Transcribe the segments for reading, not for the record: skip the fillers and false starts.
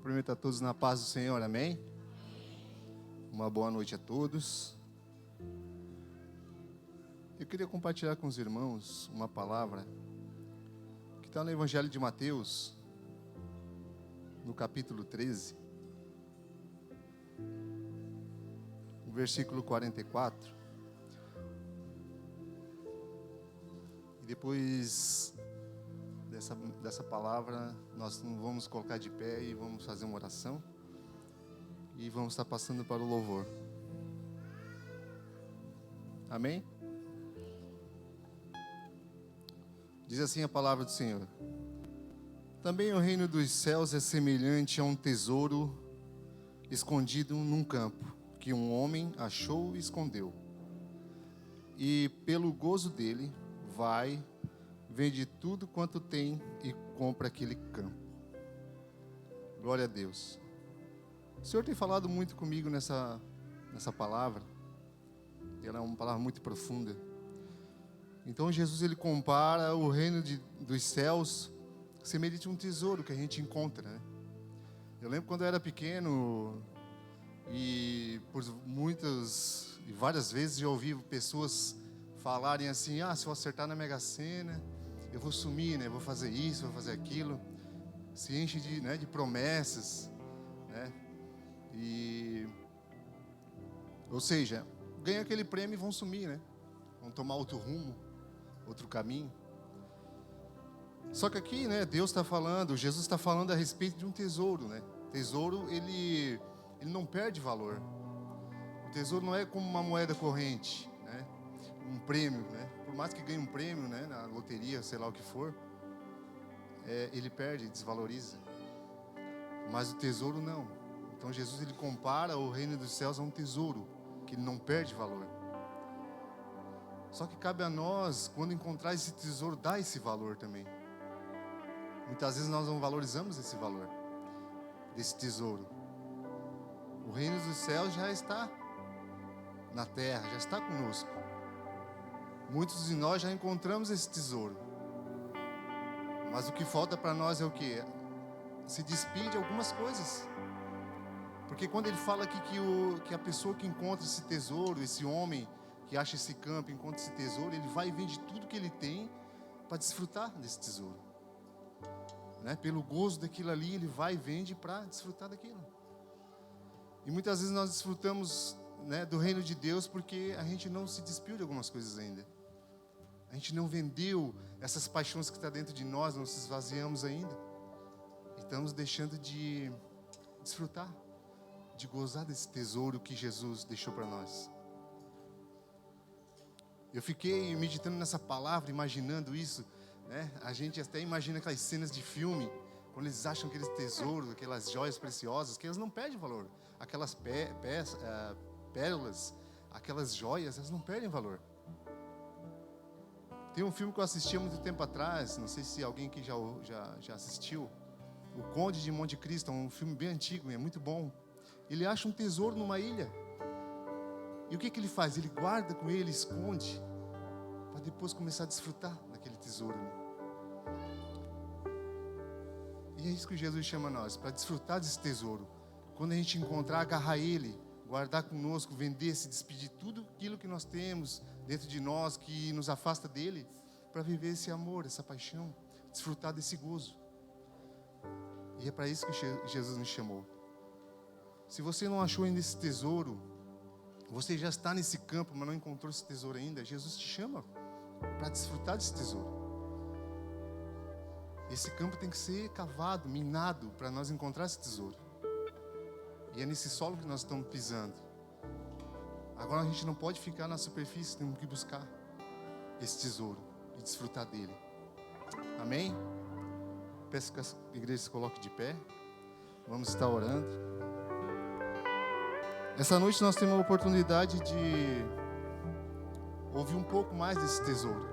Cumprimento a todos na paz do Senhor, amém? Uma boa noite a todos. Eu queria compartilhar com os irmãos uma palavra que está no Evangelho de Mateus, no capítulo 13, no versículo 44. E depois dessa palavra, nós vamos colocar de pé e vamos fazer uma oração. E vamos estar passando para o louvor. Amém? Diz assim a palavra do Senhor: Também o reino dos céus é semelhante a um tesouro escondido num campo, que um homem achou e escondeu. E pelo gozo dele, vai, vende tudo quanto tem e compra aquele campo. Glória a Deus. O Senhor tem falado muito comigo nessa palavra. Ela é uma palavra muito profunda. Então Jesus, ele compara o reino dos céus semelhante a um tesouro que a gente encontra, né? Eu lembro quando eu era pequeno e por muitas e várias vezes eu ouvi pessoas falarem assim: se eu acertar na Mega Sena, eu vou sumir, né? Vou fazer isso, vou fazer aquilo. Se enche de promessas, né? Ou seja, ganham aquele prêmio e vão sumir, né? Vão tomar outro rumo, outro caminho. Só que aqui, né, Deus está falando, Jesus está falando a respeito de um tesouro, né? Tesouro, ele não perde valor. O tesouro não é como uma moeda corrente, né? Um prêmio, né? Por mais que ganhe um prêmio, né, na loteria, sei lá o que for, ele perde, desvaloriza. Mas o tesouro não. Então Jesus, ele compara o reino dos céus a um tesouro que não perde valor. Só que cabe a nós, quando encontrar esse tesouro, dar esse valor também. Muitas vezes nós não valorizamos esse valor desse tesouro. O reino dos céus já está na terra, já está conosco. Muitos de nós já encontramos esse tesouro. Mas o que falta para nós é o quê? Se despir de algumas coisas. Porque quando ele fala aqui que a pessoa que encontra esse tesouro, esse homem que acha esse campo, encontra esse tesouro, ele vai e vende tudo que ele tem para desfrutar desse tesouro, né? Pelo gozo daquilo ali, ele vai e vende para desfrutar daquilo. E muitas vezes nós desfrutamos, né, do reino de Deus porque a gente não se despiu de algumas coisas ainda. A gente não vendeu essas paixões que estão dentro de nós, não se esvaziamos ainda. E estamos deixando de desfrutar, de gozar desse tesouro que Jesus deixou para nós. Eu fiquei meditando nessa palavra, imaginando isso, né? A gente até imagina aquelas cenas de filme, quando eles acham aqueles tesouros, aquelas joias preciosas, que elas não perdem valor. Aquelas pérolas, aquelas joias, elas não perdem valor. Tem um filme que eu assisti há muito tempo atrás, não sei se alguém aqui já assistiu, O Conde de Monte Cristo, um filme bem antigo, é muito bom. Ele acha um tesouro numa ilha. E o que ele faz? Ele guarda com ele, esconde, para depois começar a desfrutar daquele tesouro. E é isso que Jesus chama nós, para desfrutar desse tesouro. Quando a gente encontrar, agarrar ele, guardar conosco, vender, se despedir de tudo aquilo que nós temos dentro de nós, que nos afasta dele, para viver esse amor, essa paixão, desfrutar desse gozo. E é para isso que Jesus nos chamou. Se você não achou ainda esse tesouro, você já está nesse campo, mas não encontrou esse tesouro ainda, Jesus te chama para desfrutar desse tesouro. Esse campo tem que ser cavado, minado, para nós encontrar esse tesouro. E é nesse solo que nós estamos pisando. Agora a gente não pode ficar na superfície, temos que buscar esse tesouro e desfrutar dele. Amém? Peço que a igreja se coloque de pé. Vamos estar orando. Essa noite nós temos a oportunidade de ouvir um pouco mais desse tesouro.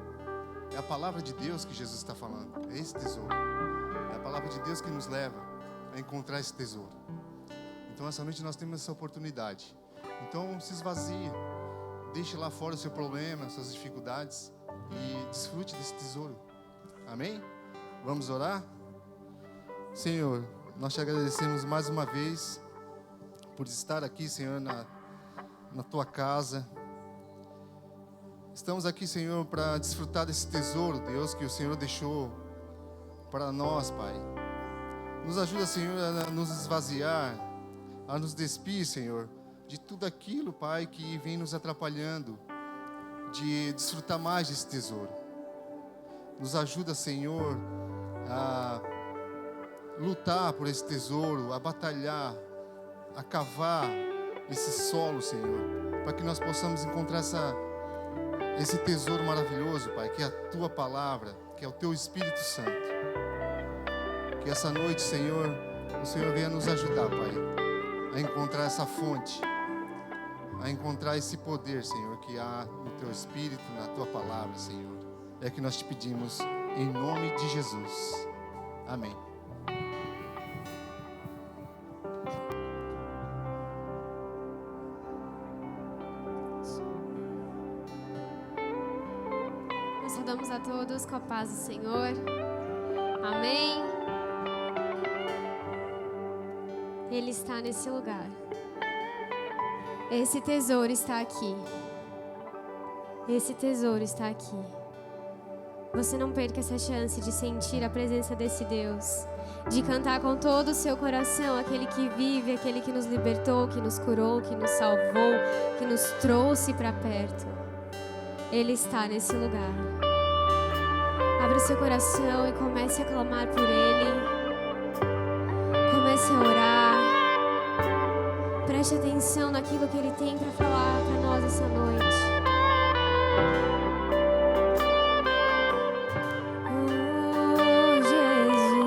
É a palavra de Deus que Jesus está falando. É esse tesouro. É a palavra de Deus que nos leva a encontrar esse tesouro. Então essa noite nós temos essa oportunidade. Então se esvazie. Deixe lá fora o seu problema, as suas dificuldades e desfrute desse tesouro. Amém? Vamos orar? Senhor, Nós te agradecemos mais uma vez por estar aqui, Senhor, na tua casa. Estamos aqui, Senhor, para desfrutar desse tesouro, Deus, que o Senhor deixou para nós, Pai. Nos ajuda, Senhor, a nos esvaziar, a nos despir, Senhor, de tudo aquilo, Pai, que vem nos atrapalhando de desfrutar mais desse tesouro. Nos ajuda, Senhor, a lutar por esse tesouro, a batalhar, a cavar esse solo, Senhor, para que nós possamos encontrar esse tesouro maravilhoso, Pai, que é a Tua Palavra, que é o Teu Espírito Santo. Que essa noite, Senhor, o Senhor venha nos ajudar, Pai, a encontrar essa fonte, a encontrar esse poder, Senhor, que há no Teu Espírito, na Tua Palavra, Senhor. É que nós te pedimos em nome de Jesus. Amém. Nós saudamos a todos com a paz do Senhor. Amém. Ele está nesse lugar. Esse tesouro está aqui. Esse tesouro está aqui. Você não perca essa chance de sentir a presença desse Deus, de cantar com todo o seu coração aquele que vive, aquele que nos libertou, que nos curou, que nos salvou, que nos trouxe para perto. Ele está nesse lugar. Abra o seu coração e comece a clamar por Ele. Comece a orar. Preste atenção naquilo que Ele tem para falar para nós essa noite. Deus.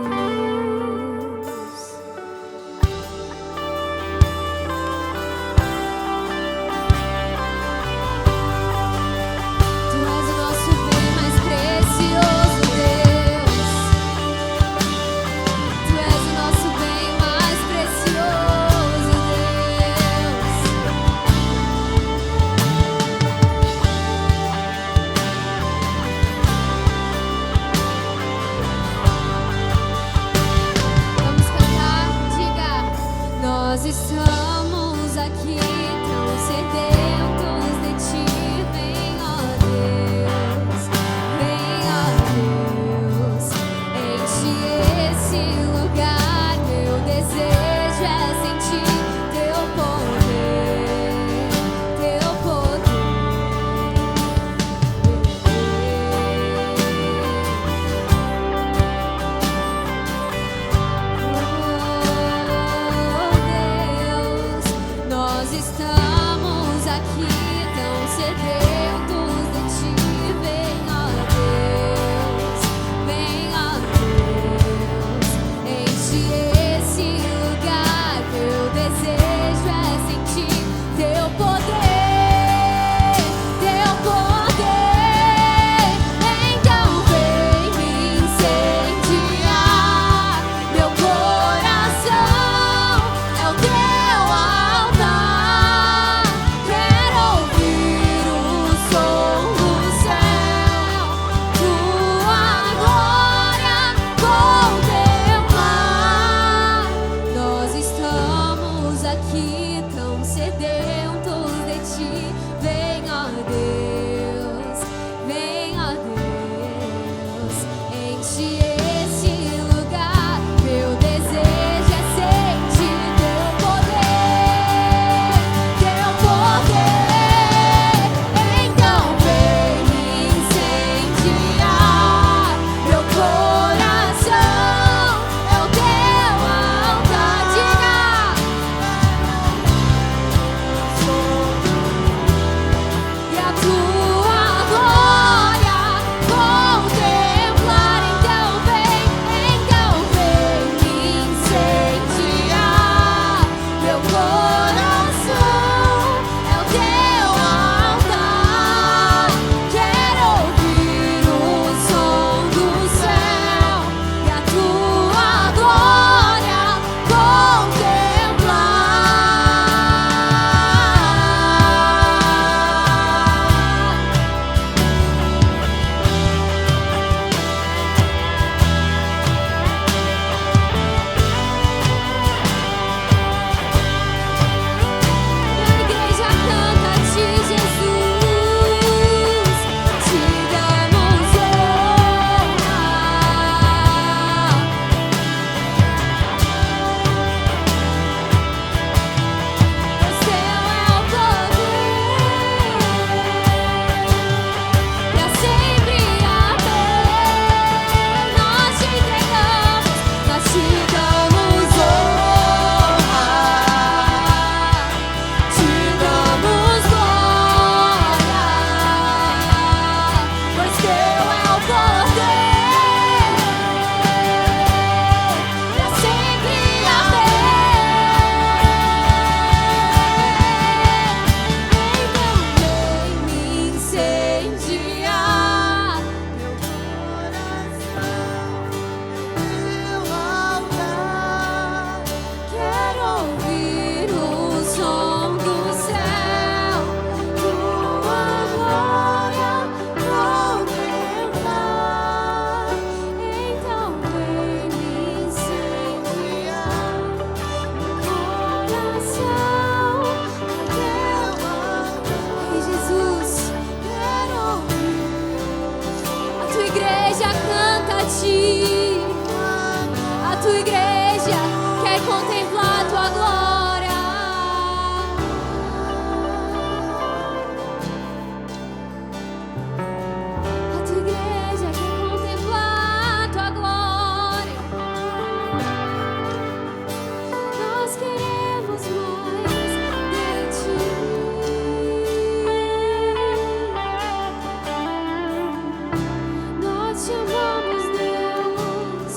Nós te amamos, Deus.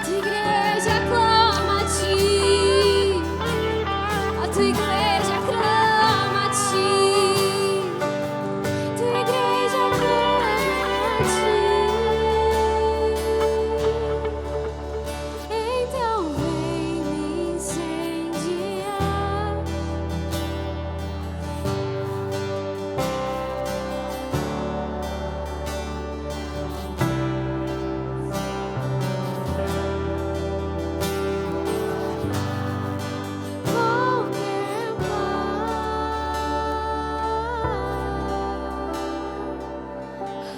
Tua igreja clama a ti. A tua igreja clama a ti. Tua igreja clama a ti. Então vem me incendiar.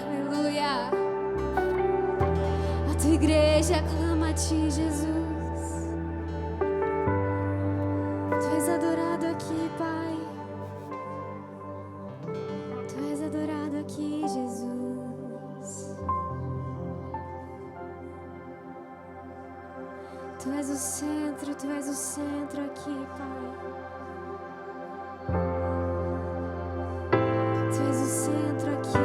Aleluia. A tua igreja clama a ti, Jesus. Tu és adorado aqui, Pai. Tu és adorado aqui, Jesus. Tu és o centro aqui, Pai. Tu és o centro aqui.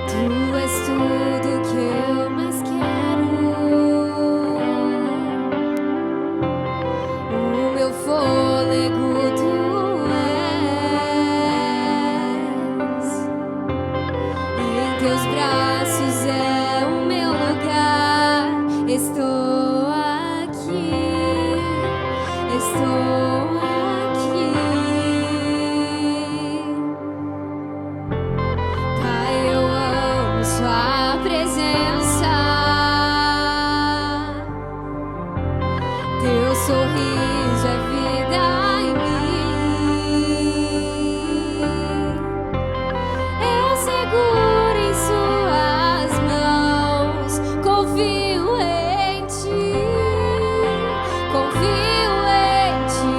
Tu és tudo que eu mais quero. O meu fôlego tu és. E em teus braços é o meu lugar. Estou aqui. Estou aqui. Pai, eu amo sua presença. Teu sorriso é vida em mim. Eu seguro em suas mãos. Confio em ti. Confio em ti.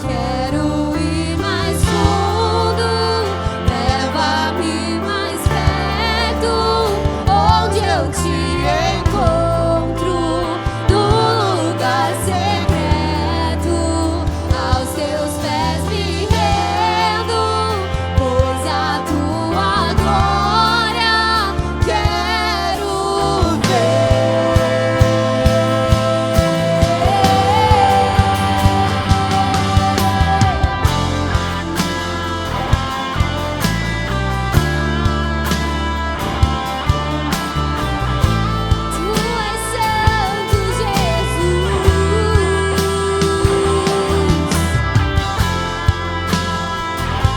Quero ir mais fundo. Leva-me mais perto, onde eu te encontro, no lugar secreto. Aos teus pés me rendo, pois a tua glória quero ver. Tu és santo, Jesus.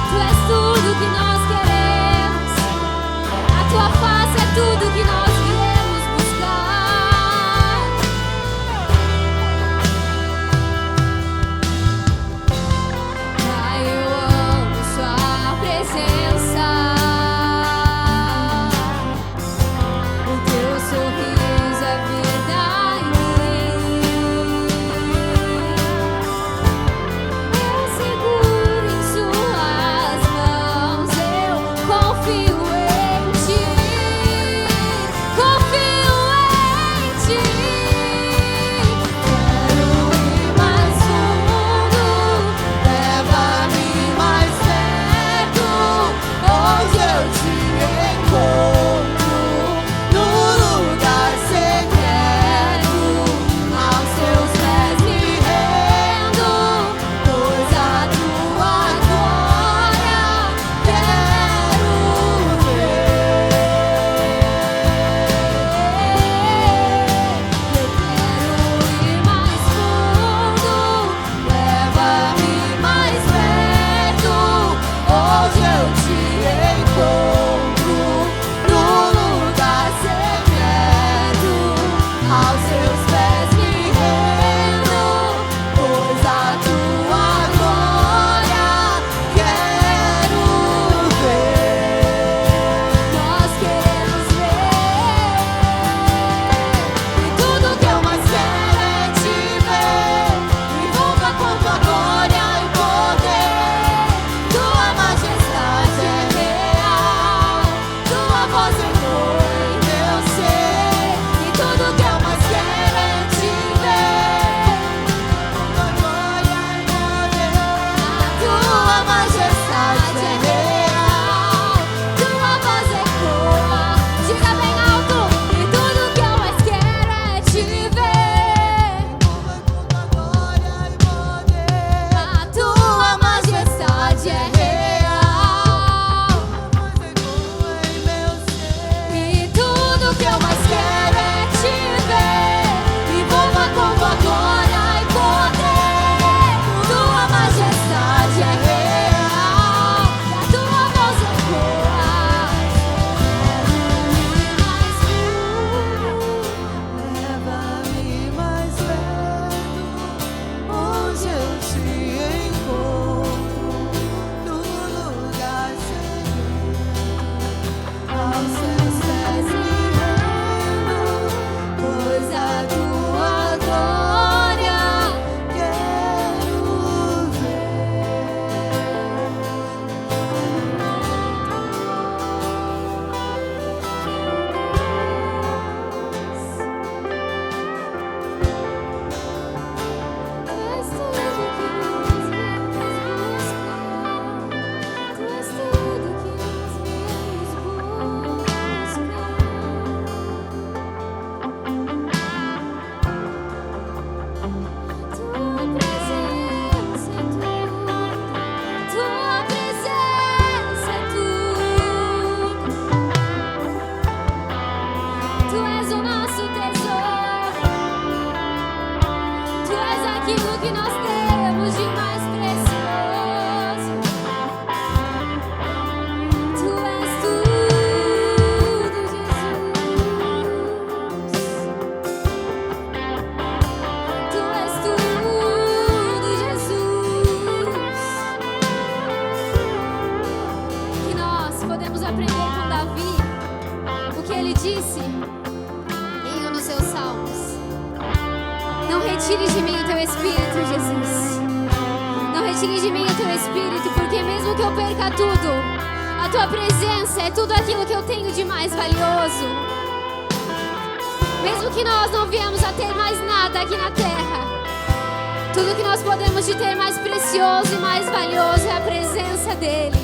Tu és tudo que nós queremos. A tua face é tudo que nós viemos buscar. Pai, eu amo sua presença. O teu sorriso é vida em mim. Eu seguro em suas mãos. Eu confio em ti. Confio em ti. Quero ir mais fundo. Leva-me mais perto, onde eu te encontro, no lugar secreto. Aos teus pés me rendo, pois a tua glória quero ver. Eu quero ir mais fundo, leva-me mais perto, onde eu te encontro. aprender com Davi o que ele disse em um dos seus salmos. Não retire de mim o teu espírito, Jesus. Não retire de mim o teu espírito, porque mesmo que eu perca tudo, a tua presença é tudo aquilo que eu tenho de mais valioso. Mesmo que nós não viemos a ter mais nada aqui na terra, tudo que nós podemos de ter mais precioso e mais valioso é a presença dele.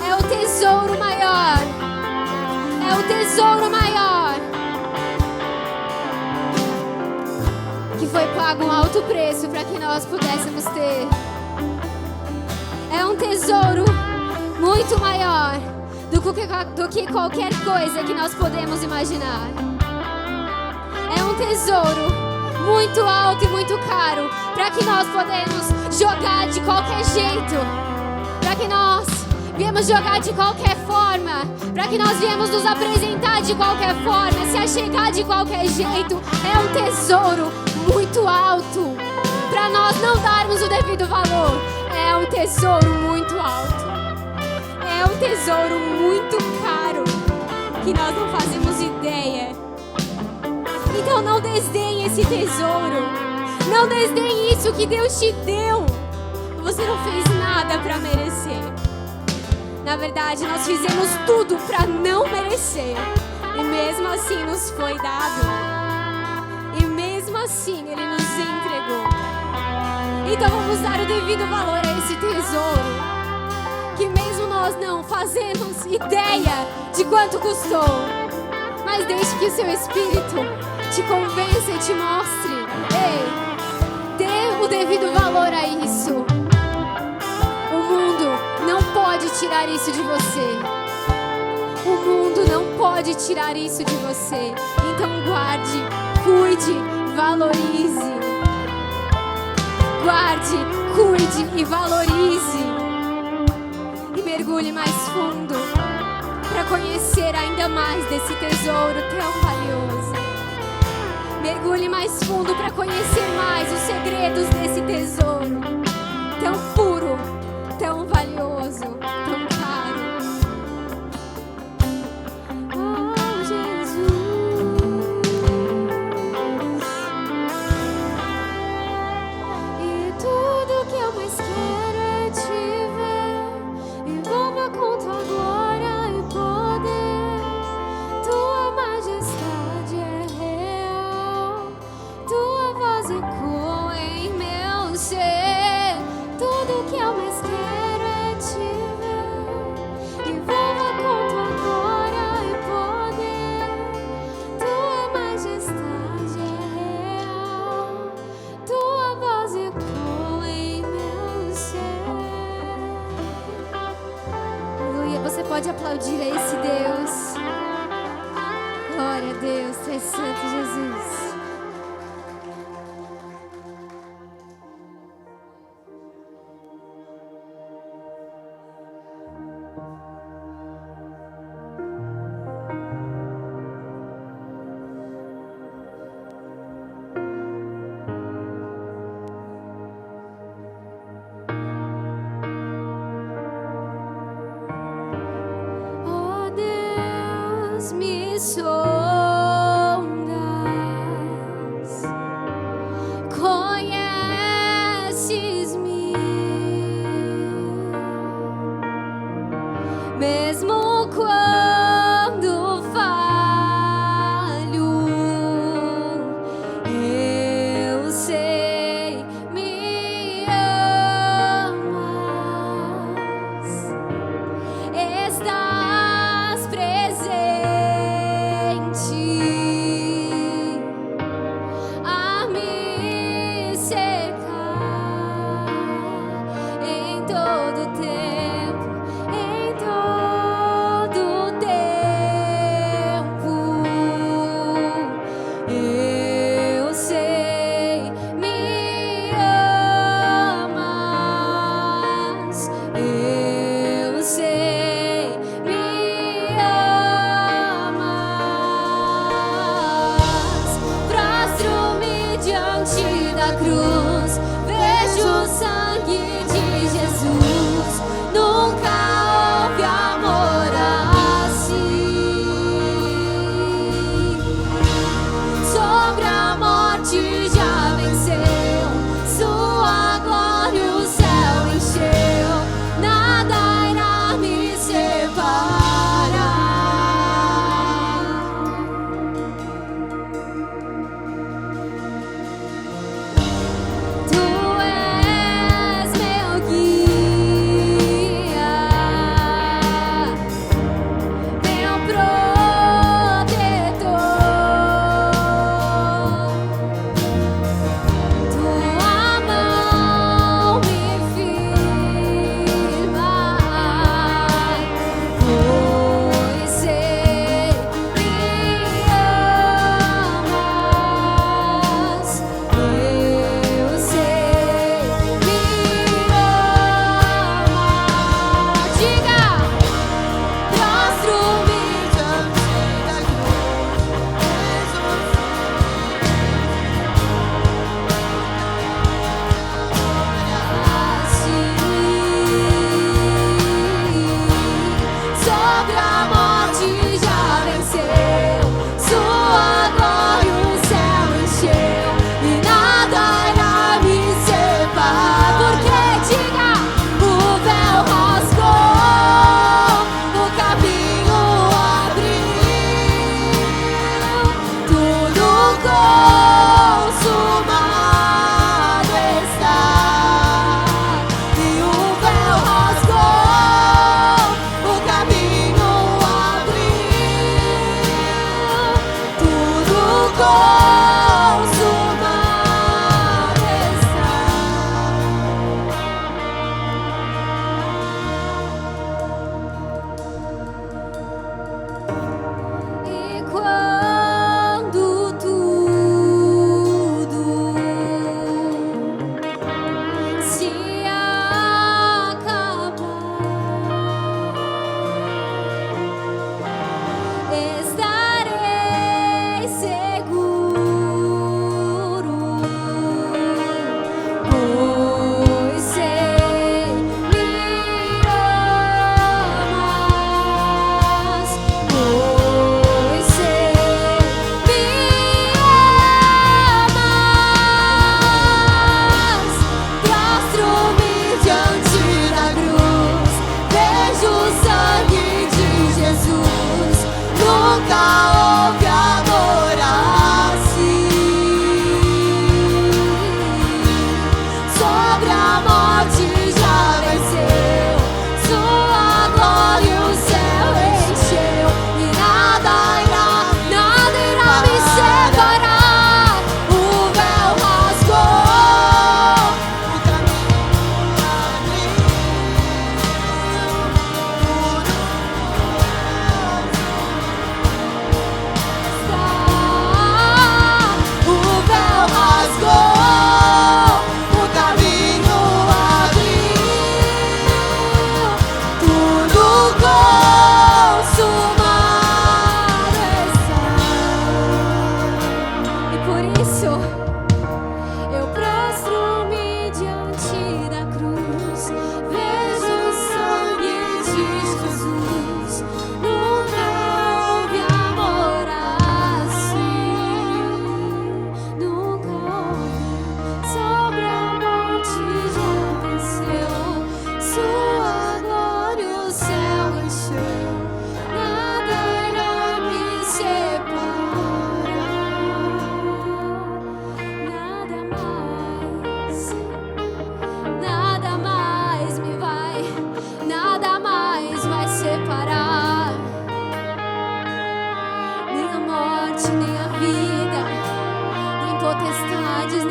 É o tesouro maior. É o tesouro maior. Que foi pago um alto preço para que nós pudéssemos ter. É um tesouro muito maior do que qualquer coisa que nós podemos imaginar. É um tesouro muito alto e muito caro para que nós podemos jogar de qualquer jeito, para que nós viemos jogar de qualquer forma, para que nós viemos nos apresentar de qualquer forma, se achegar de qualquer jeito. É um tesouro muito alto para nós não darmos o devido valor. É um tesouro muito alto. É um tesouro muito caro que nós não fazemos ideia. Então não desdenhe esse tesouro. Não desdenhe isso que Deus te deu. Você não fez nada para merecer. Na verdade, nós fizemos tudo para não merecer. E mesmo assim nos foi dado. E mesmo assim Ele nos entregou. Então vamos dar o devido valor a esse tesouro. Que mesmo nós não fazemos ideia de quanto custou. Mas deixe que o seu Espírito te convença e te mostre. Ei, dê o devido valor a isso. O mundo não pode tirar isso de você. O mundo não pode tirar isso de você. Então guarde, cuide, valorize. Guarde, cuide e valorize. E mergulhe mais fundo para conhecer ainda mais desse tesouro tão valioso. Mergulhe mais fundo para conhecer mais os segredos desse tesouro tão puro, tão valioso, tão caro. Oh, Jesus. E tudo que eu mais quero é te ver. Envolva com tua glória e poder. Tua majestade é real. Tua voz ecoa em meu ser. Tudo que eu mais quero é te ver. Envolva com tua glória e poder. Tua majestade é real. Tua voz ecoa em meu ser. Aleluia. Você pode aplaudir a esse Deus. Glória a Deus, Tu és santo, Jesus. Oh Deus, me sondas, conheces-me, mesmo quando falho, eu sei, me amas. Estás presente a me cercar em todo tempo, em todo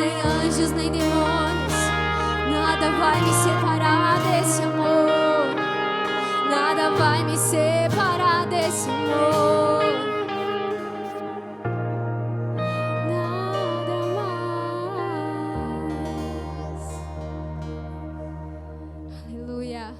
nem anjos, nem demônios. Nada vai me separar desse amor. Nada vai me separar desse amor. Nada mais. Aleluia.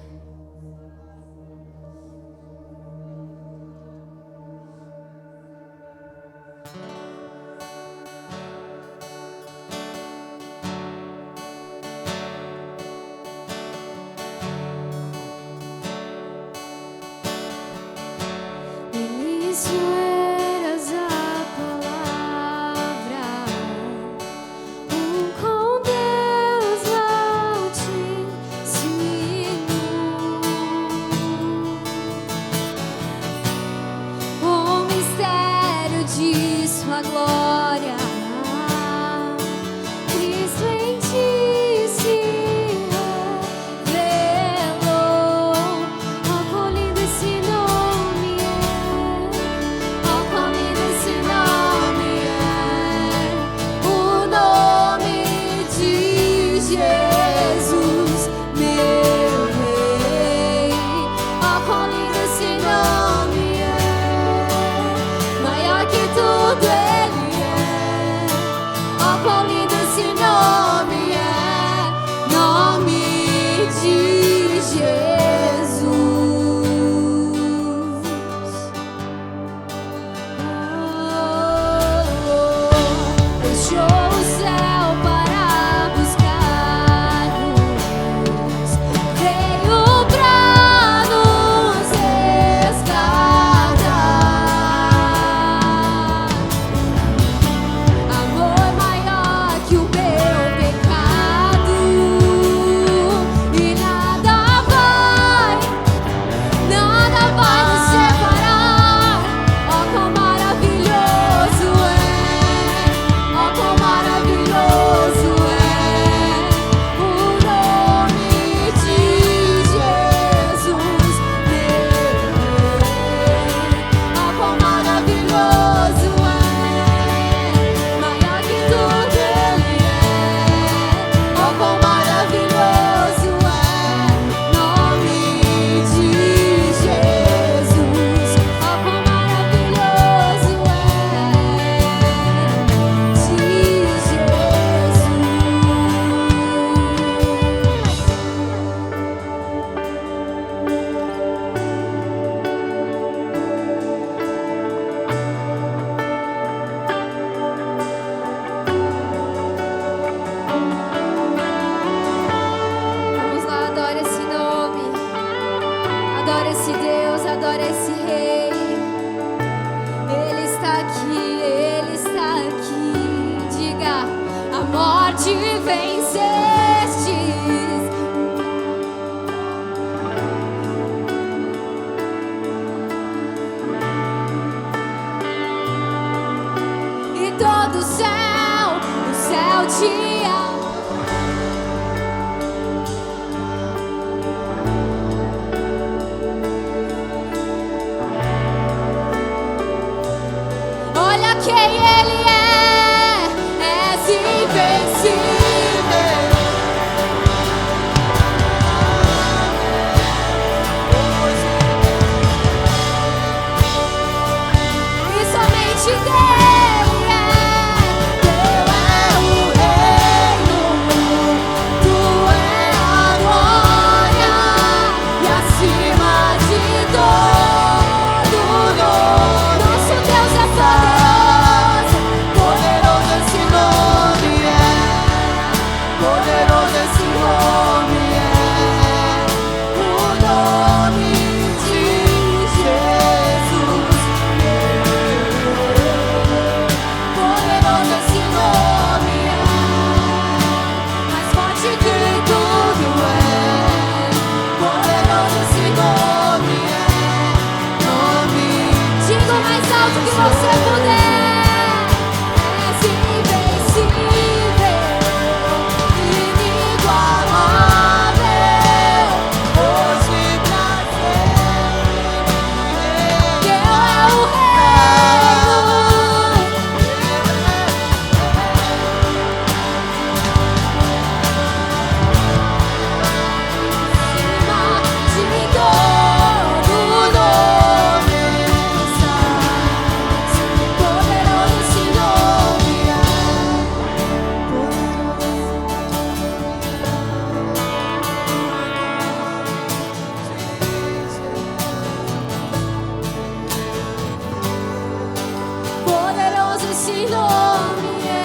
esse nome é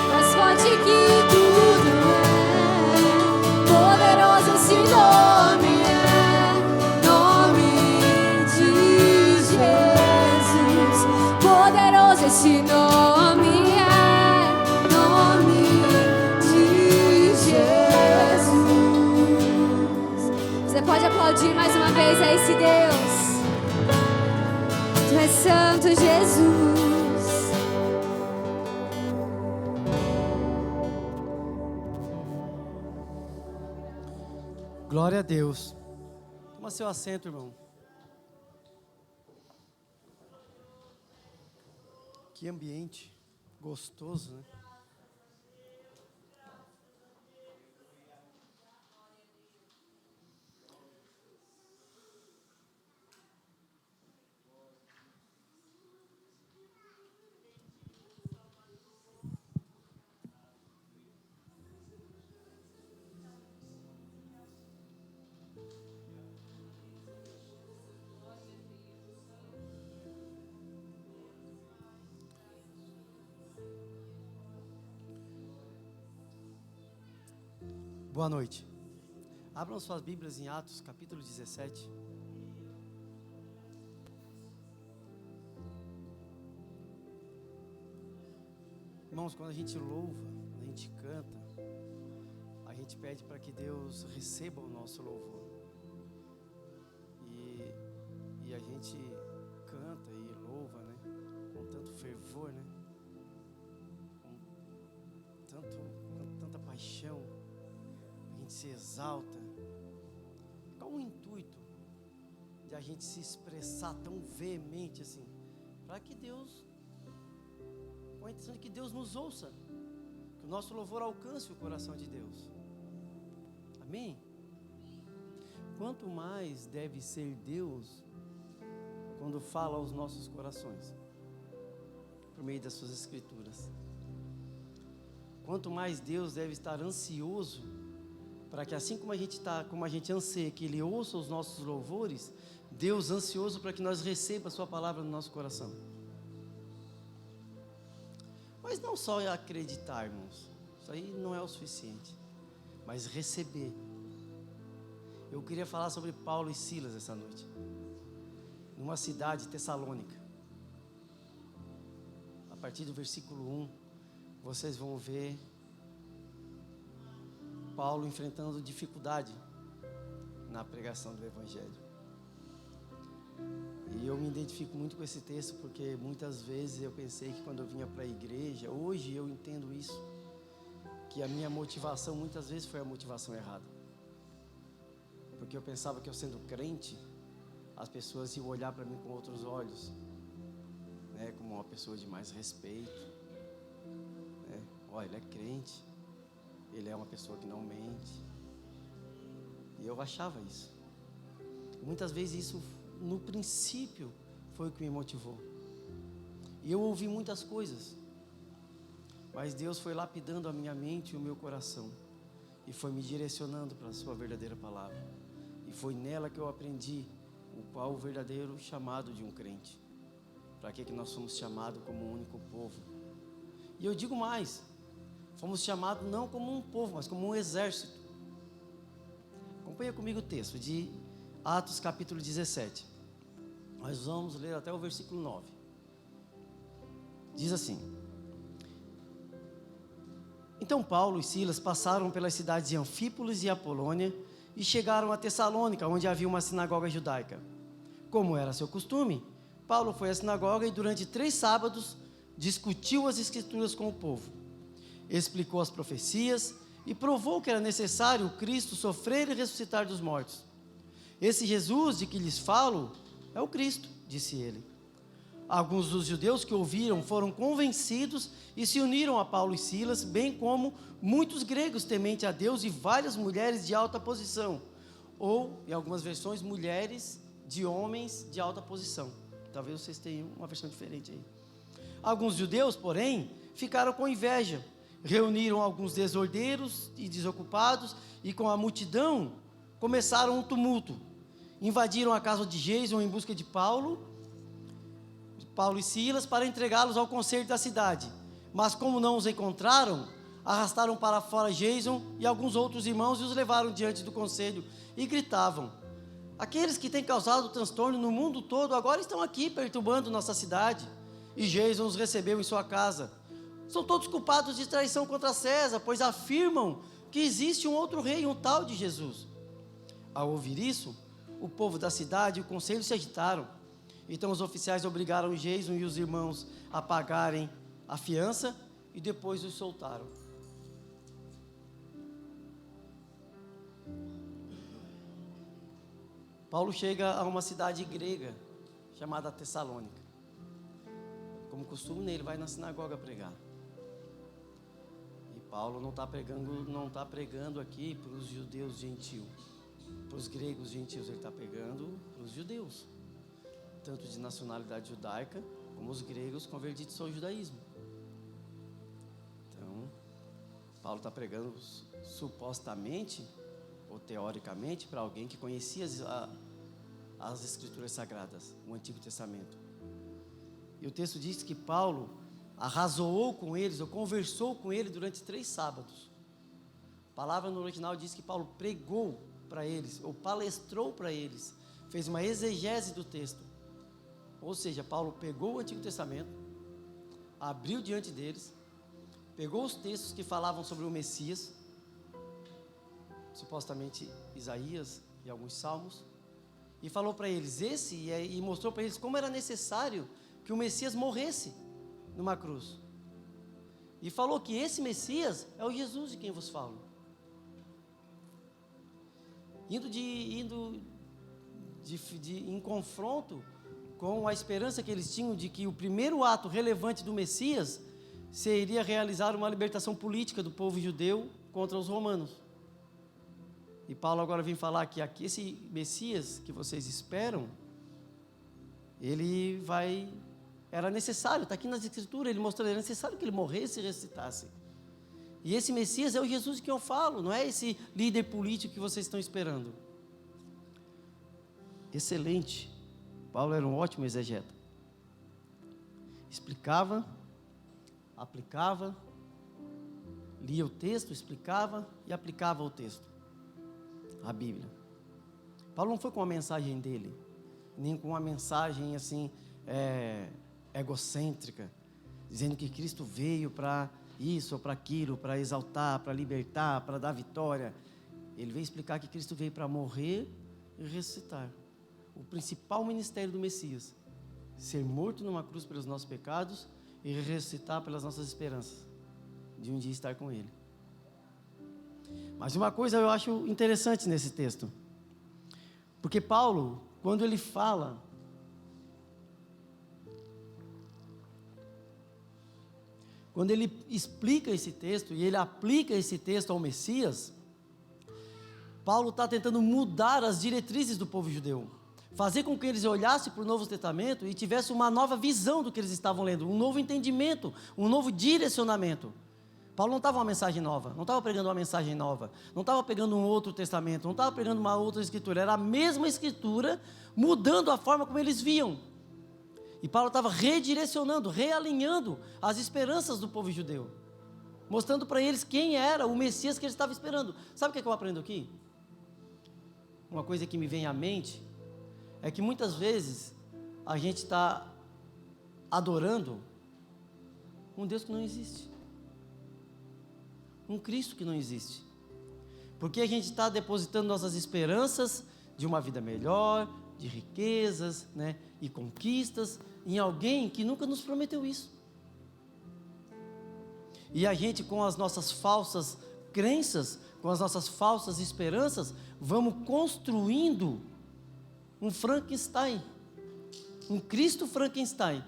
mais forte que tudo é. Poderoso esse nome é, nome de Jesus. Poderoso esse nome é, nome de Jesus. Você pode aplaudir mais uma vez a esse Deus. Tu és santo, Jesus. Glória a Deus. Toma seu assento, irmão. Que ambiente gostoso, né? Boa noite. Abram suas Bíblias em Atos, capítulo 17. Irmãos, quando a gente louva, quando a gente canta, a gente pede para que Deus receba o nosso louvor. E a gente canta e louva, né? Com tanto fervor, né? Com tanta paixão. A gente se exalta. Qual o intuito de a gente se expressar tão veemente assim? Para que Deus, com a intenção de que Deus nos ouça, que o nosso louvor alcance o coração de Deus. Amém? Quanto mais deve ser Deus quando fala aos nossos corações, por meio das suas escrituras. Quanto mais Deus deve estar ansioso para que, assim como a gente anseia que Ele ouça os nossos louvores, Deus ansioso para que nós receba a sua palavra no nosso coração. Mas não só acreditar, irmãos, isso aí não é o suficiente, mas receber. Eu queria falar sobre Paulo e Silas essa noite, numa cidade, Tessalônica. A partir do versículo 1, vocês vão ver Paulo enfrentando dificuldade na pregação do Evangelho. E eu me identifico muito com esse texto, porque muitas vezes eu pensei que quando eu vinha para a igreja, hoje eu entendo isso, que a minha motivação muitas vezes foi a motivação errada. Porque eu pensava que eu sendo crente, as pessoas iam olhar para mim com outros olhos, né, como uma pessoa de mais respeito, né? Olha, ele é crente, ele é uma pessoa que não mente. E eu achava isso. Muitas vezes isso, no princípio, foi o que me motivou. E eu ouvi muitas coisas, mas Deus foi lapidando a minha mente e o meu coração, e foi me direcionando para a sua verdadeira palavra. E foi nela que eu aprendi qual o verdadeiro chamado de um crente. Para que nós somos chamados como um único povo. E eu digo mais, fomos chamados não como um povo, mas como um exército. Acompanha comigo o texto de Atos capítulo 17. Nós vamos ler até o versículo 9. Diz assim: Então Paulo e Silas passaram pelas cidades de Anfípolis e Apolônia e chegaram a Tessalônica, onde havia uma sinagoga judaica. Como era seu costume, Paulo foi à sinagoga e durante 3 sábados discutiu as escrituras com o povo. Explicou as profecias e provou que era necessário o Cristo sofrer e ressuscitar dos mortos. Esse Jesus de que lhes falo é o Cristo, disse ele. Alguns dos judeus que ouviram foram convencidos e se uniram a Paulo e Silas, bem como muitos gregos tementes a Deus e várias mulheres de alta posição, ou, em algumas versões, mulheres de homens de alta posição. Talvez vocês tenham uma versão diferente aí. Alguns judeus, porém, ficaram com inveja, reuniram alguns desordeiros e desocupados e com a multidão começaram um tumulto. Invadiram a casa de Jason em busca de Paulo, Paulo e Silas para entregá-los ao conselho da cidade. Mas como não os encontraram, arrastaram para fora Jason e alguns outros irmãos e os levaram diante do conselho e gritavam: aqueles que têm causado transtorno no mundo todo agora estão aqui perturbando nossa cidade. E Jason os recebeu em sua casa. São todos culpados de traição contra César, pois afirmam que existe um outro rei, um tal de Jesus. Ao ouvir isso, o povo da cidade e o conselho se agitaram. Então os oficiais obrigaram Jason e os irmãos a pagarem a fiança e depois os soltaram. Paulo chega a uma cidade grega chamada Tessalônica. Como costume, ele vai na sinagoga pregar. E Paulo não está pregando aqui para os judeus gentios, para os gregos gentios, ele está pregando para os judeus, tanto de nacionalidade judaica, como os gregos convertidos ao judaísmo. Então, Paulo está pregando supostamente, ou teoricamente, para alguém que conhecia as Escrituras Sagradas, o Antigo Testamento. E o texto diz que Paulo arrazoou com eles, ou conversou com eles durante 3 sábados. A palavra no original diz que Paulo pregou para eles, ou palestrou para eles, fez uma exegese do texto. Ou seja, Paulo pegou o Antigo Testamento, abriu diante deles, pegou os textos que falavam sobre o Messias, supostamente Isaías e alguns salmos, e falou para eles e mostrou para eles como era necessário que o Messias morresse numa cruz. E falou que esse Messias é o Jesus de quem vos falo. Em confronto com a esperança que eles tinham de que o primeiro ato relevante do Messias seria realizar uma libertação política do povo judeu contra os romanos. E Paulo agora vem falar que aqui esse Messias que vocês esperam, era necessário, está aqui nas Escrituras, ele mostrou, era necessário que ele morresse e ressuscitasse. E esse Messias é o Jesus de quem eu falo, não é esse líder político que vocês estão esperando. Excelente. Paulo era um ótimo exegeta. Explicava, aplicava, lia o texto, explicava e aplicava o texto, a Bíblia. Paulo não foi com a mensagem dele, nem com uma mensagem assim, egocêntrica, dizendo que Cristo veio para isso ou para aquilo, para exaltar, para libertar, para dar vitória. Ele veio explicar que Cristo veio para morrer e ressuscitar. O principal ministério do Messias: ser morto numa cruz pelos nossos pecados e ressuscitar pelas nossas esperanças de um dia estar com Ele. Mas uma coisa eu acho interessante nesse texto, porque Paulo, quando ele fala, quando ele explica esse texto e ele aplica esse texto ao Messias, Paulo está tentando mudar as diretrizes do povo judeu, fazer com que eles olhassem para o Novo Testamento e tivessem uma nova visão do que eles estavam lendo, um novo entendimento, um novo direcionamento. Paulo não estava uma mensagem nova, não estava pregando uma mensagem nova, não estava pegando um outro testamento, não estava pregando uma outra escritura, era a mesma escritura, mudando a forma como eles viam. E Paulo estava redirecionando, realinhando as esperanças do povo judeu, mostrando para eles quem era o Messias que eles estavam esperando. Sabe o que eu aprendo aqui? Uma coisa que me vem à mente é que muitas vezes a gente está adorando um Deus que não existe, um Cristo que não existe, porque a gente está depositando nossas esperanças de uma vida melhor, de riquezas, né, e conquistas em alguém que nunca nos prometeu isso. E a gente, com as nossas falsas crenças, com as nossas falsas esperanças, vamos construindo um Frankenstein, um Cristo Frankenstein.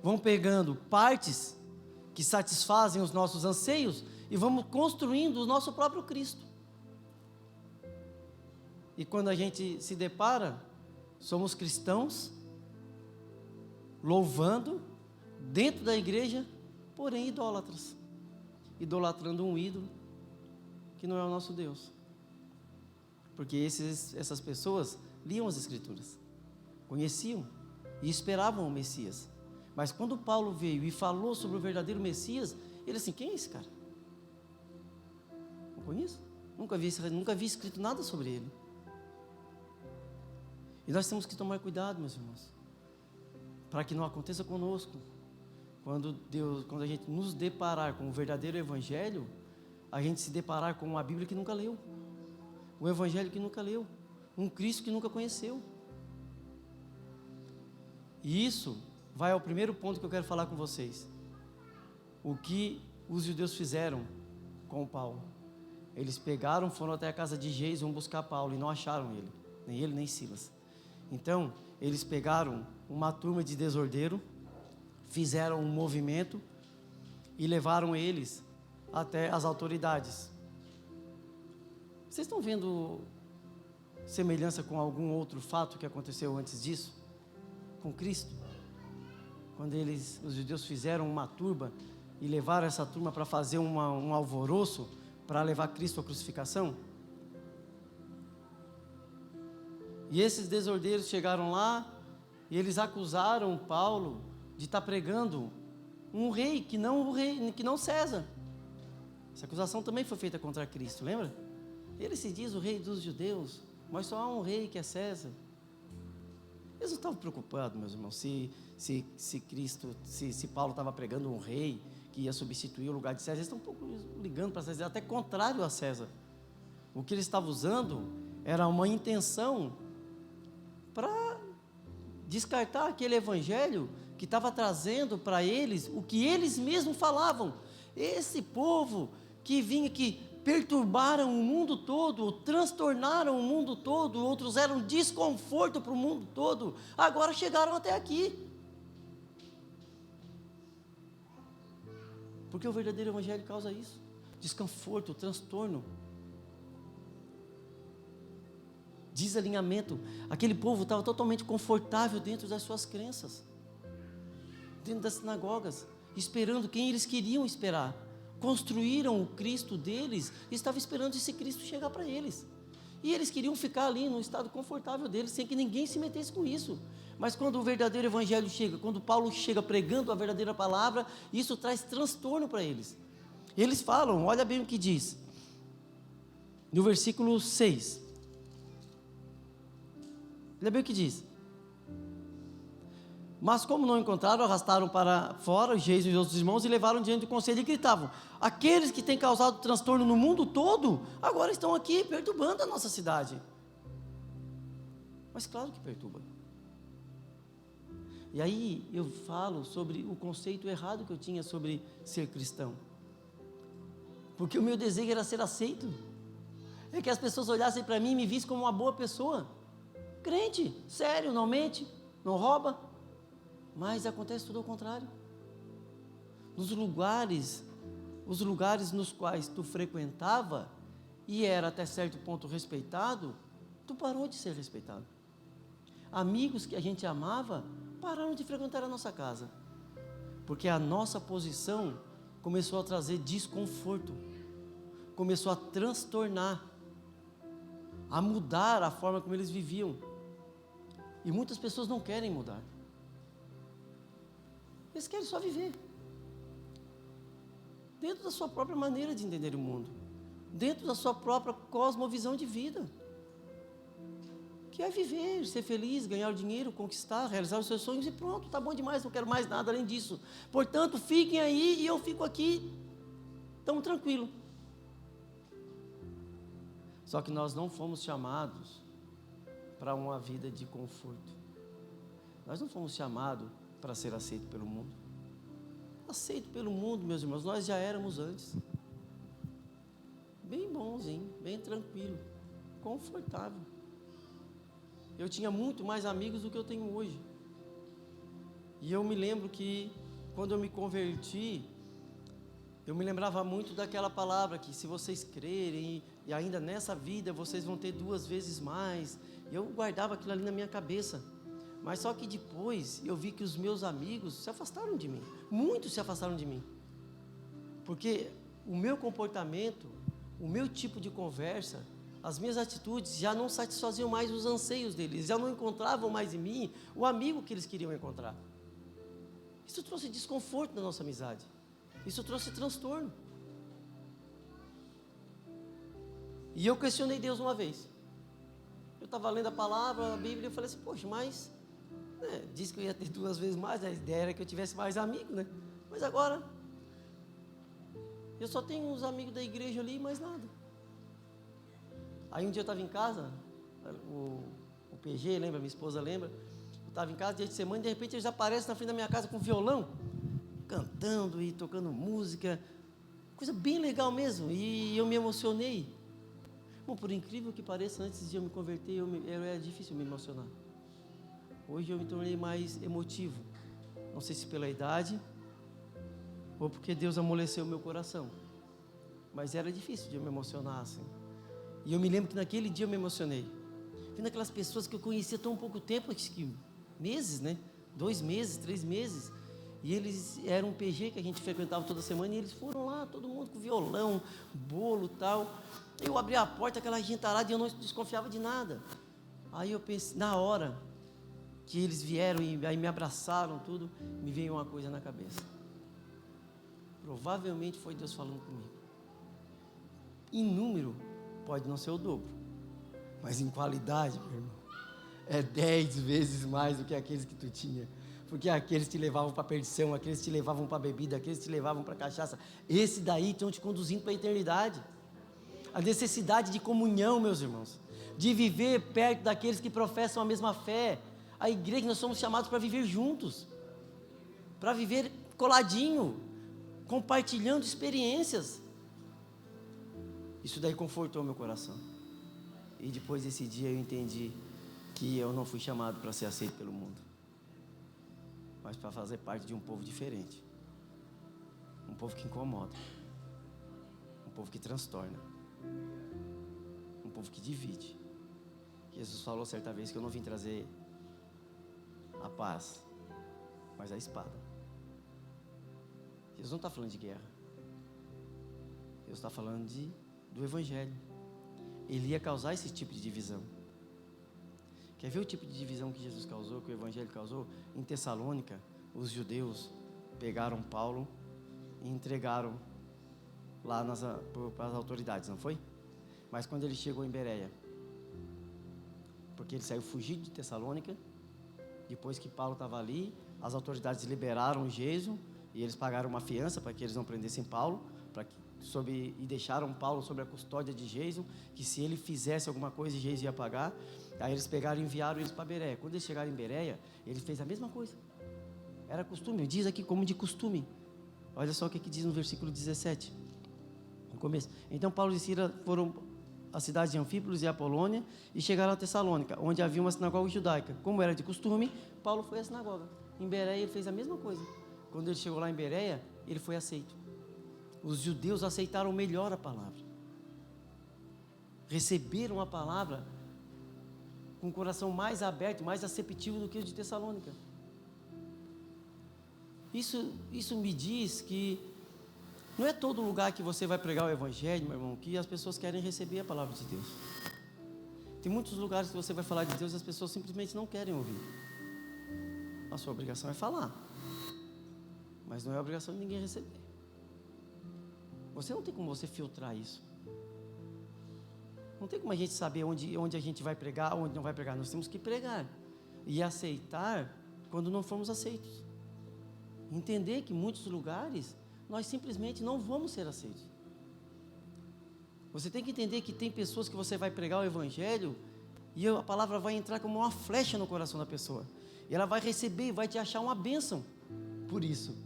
Vamos pegando partes que satisfazem os nossos anseios e vamos construindo o nosso próprio Cristo. E quando a gente se depara, somos cristãos, louvando, dentro da igreja, porém idólatras, idolatrando um ídolo que não é o nosso Deus. Porque essas pessoas liam as Escrituras, conheciam e esperavam o Messias. Mas quando Paulo veio e falou sobre o verdadeiro Messias, ele assim, quem é esse cara? Não conheço, nunca vi escrito nada sobre ele. E nós temos que tomar cuidado, meus irmãos, para que não aconteça conosco. Quando a gente nos deparar com o verdadeiro Evangelho, a gente se deparar com uma Bíblia que nunca leu, um Evangelho que nunca leu, um Cristo que nunca conheceu. E isso vai ao primeiro ponto que eu quero falar com vocês. O que os judeus fizeram com Paulo? Eles foram até a casa de Jason buscar Paulo e não acharam ele, nem Silas. Então, eles pegaram uma turma de desordeiro, fizeram um movimento e levaram eles até as autoridades. Vocês estão vendo semelhança com algum outro fato que aconteceu antes disso? Com Cristo? Quando os judeus fizeram uma turba e levaram essa turma para fazer um alvoroço para levar Cristo à crucificação? E esses desordeiros chegaram lá e eles acusaram Paulo de estar pregando um rei que não César. Essa acusação também foi feita contra Cristo, lembra? Ele se diz o rei dos judeus, mas só há um rei que é César. Eles não estavam preocupados, meus irmãos, se Paulo estava pregando um rei que ia substituir o lugar de César. Eles estão um pouco ligando para César, até contrário a César. O que eles estavam usando era uma intenção para descartar aquele evangelho que estava trazendo para eles o que eles mesmos falavam. Esse povo que vinha, que perturbaram o mundo todo, ou transtornaram o mundo todo, outros eram desconforto para o mundo todo, agora chegaram até aqui. Porque o verdadeiro evangelho causa isso, desconforto, transtorno, desalinhamento. Aquele povo estava totalmente confortável dentro das suas crenças, dentro das sinagogas, esperando quem eles queriam esperar. Construíram o Cristo deles e estavam esperando esse Cristo chegar para eles. E eles queriam ficar ali no estado confortável deles, sem que ninguém se metesse com isso. Mas quando o verdadeiro evangelho chega, quando Paulo chega pregando a verdadeira palavra, isso traz transtorno para eles. Eles falam, olha bem o que diz, no versículo 6. Olha bem o que diz. Mas como não encontraram, arrastaram para fora os Jason e os outros irmãos e levaram diante do conselho e gritavam: aqueles que têm causado transtorno no mundo todo, agora estão aqui perturbando a nossa cidade. Mas claro que perturba. E aí eu falo sobre o conceito errado que eu tinha sobre ser cristão. Porque o meu desejo era ser aceito. É que as pessoas olhassem para mim e me vissem como uma boa pessoa. Crente, sério, não mente, não rouba. Mas acontece tudo ao contrário. Os lugares nos quais tu frequentava e era até certo ponto respeitado, tu parou de ser respeitado. Amigos que a gente amava pararam de frequentar a nossa casa, porque a nossa posição começou a trazer desconforto, começou a transtornar, a mudar a forma como eles viviam. E muitas pessoas não querem mudar. Eles querem só viver dentro da sua própria maneira de entender o mundo, dentro da sua própria cosmovisão de vida, que é viver, ser feliz, ganhar dinheiro, conquistar, realizar os seus sonhos e pronto, está bom demais, não quero mais nada além disso. Portanto, fiquem aí e eu fico aqui tão tranquilo. Só que nós não fomos chamados para uma vida de conforto. Nós não fomos chamados para ser aceito pelo mundo. Aceito pelo mundo, meus irmãos, nós já éramos antes. Bem bonzinho, bem tranquilo, confortável. Eu tinha muito mais amigos do que eu tenho hoje. E eu me lembro que quando eu me converti, eu me lembrava muito daquela palavra que se vocês crerem e ainda nessa vida vocês vão ter 2 vezes mais. Eu guardava aquilo ali na minha cabeça. Mas só que depois eu vi que os meus amigos se afastaram de mim. Muitos se afastaram de mim. Porque o meu comportamento, o meu tipo de conversa, as minhas atitudes já não satisfaziam mais os anseios deles, já não encontravam mais em mim o amigo que eles queriam encontrar. Isso trouxe desconforto na nossa amizade, isso trouxe transtorno. E eu questionei Deus uma vez. Eu estava lendo a palavra, a Bíblia, e eu falei assim, poxa, mas disse que eu ia ter 2 vezes mais, a ideia era que eu tivesse mais amigos, né? Mas agora, eu só tenho uns amigos da igreja ali e mais nada. Aí um dia eu estava em casa, o PG, lembra, minha esposa lembra, eu estava em casa dia de semana e de repente eles aparecem na frente da minha casa com violão, cantando e tocando música, coisa bem legal mesmo, e eu me emocionei. Bom, por incrível que pareça, antes de eu me converter, era difícil me emocionar. Hoje eu me tornei mais emotivo, não sei se pela idade, ou porque Deus amoleceu o meu coração, mas era difícil de eu me emocionar assim. E eu me lembro que naquele dia eu me emocionei, vendo aquelas pessoas que eu conhecia tão pouco tempo, acho que meses, né? 2 meses, 3 meses, e eles eram um PG que a gente frequentava toda semana, e eles foram lá, todo mundo com violão, bolo e tal. Eu abri a porta, aquela gentarada, e eu não desconfiava de nada. Aí eu pensei, na hora que eles vieram e aí me abraçaram, tudo, me veio uma coisa na cabeça. Provavelmente foi Deus falando comigo. Em número, pode não ser o dobro, mas em qualidade, meu irmão, é 10 vezes mais do que aqueles que tu tinha. Porque aqueles te levavam para a perdição, aqueles te levavam para a bebida, aqueles te levavam para a cachaça. Esse daí estão te conduzindo para a eternidade. A necessidade de comunhão, meus irmãos, de viver perto daqueles que professam a mesma fé. A igreja, nós somos chamados para viver juntos, para viver coladinho, compartilhando experiências. Isso daí confortou meu coração. E depois desse dia eu entendi que eu não fui chamado para ser aceito pelo mundo, mas para fazer parte de um povo diferente, um povo que incomoda, um povo que transtorna, um povo que divide. Jesus falou certa vez que eu não vim trazer a paz, mas a espada. Jesus não está falando de guerra, Jesus está falando do Evangelho. Ele ia causar esse tipo de divisão. Quer ver o tipo de divisão que Jesus causou, que o Evangelho causou? Em Tessalônica, os judeus pegaram Paulo e entregaram lá para as autoridades, não foi? Mas quando ele chegou em Bereia, porque ele saiu fugido de Tessalônica, depois que Paulo estava ali, as autoridades liberaram o Gésio e eles pagaram uma fiança para que eles não prendessem Paulo, e deixaram Paulo sob a custódia de Gésio, que se ele fizesse alguma coisa, Gésio ia pagar. Aí eles pegaram e enviaram eles para Bereia. Quando eles chegaram em Bereia, ele fez a mesma coisa. Era costume, diz aqui como de costume. Olha só o que diz no versículo 17, no começo. Então Paulo e Silas foram à cidade de Anfípolis e Apolônia e chegaram a Tessalônica, onde havia uma sinagoga judaica. Como era de costume, Paulo foi à sinagoga. Em Bereia ele fez a mesma coisa. Quando ele chegou lá em Bereia, ele foi aceito. Os judeus aceitaram melhor a palavra, receberam a palavra com o coração mais aberto, mais aceptivo do que o de Tessalônica. Isso me diz que não é todo lugar que você vai pregar o Evangelho, meu irmão, que as pessoas querem receber a palavra de Deus. Tem muitos lugares que você vai falar de Deus e as pessoas simplesmente não querem ouvir. A sua obrigação é falar, mas não é obrigação de ninguém receber. Você não tem como você filtrar isso. Não tem como a gente saber onde a gente vai pregar, onde não vai pregar. Nós temos que pregar e aceitar quando não formos aceitos. Entender que em muitos lugares nós simplesmente não vamos ser aceitos. Você tem que entender que tem pessoas que você vai pregar o Evangelho e a palavra vai entrar como uma flecha no coração da pessoa. E ela vai receber e vai te achar uma bênção por isso.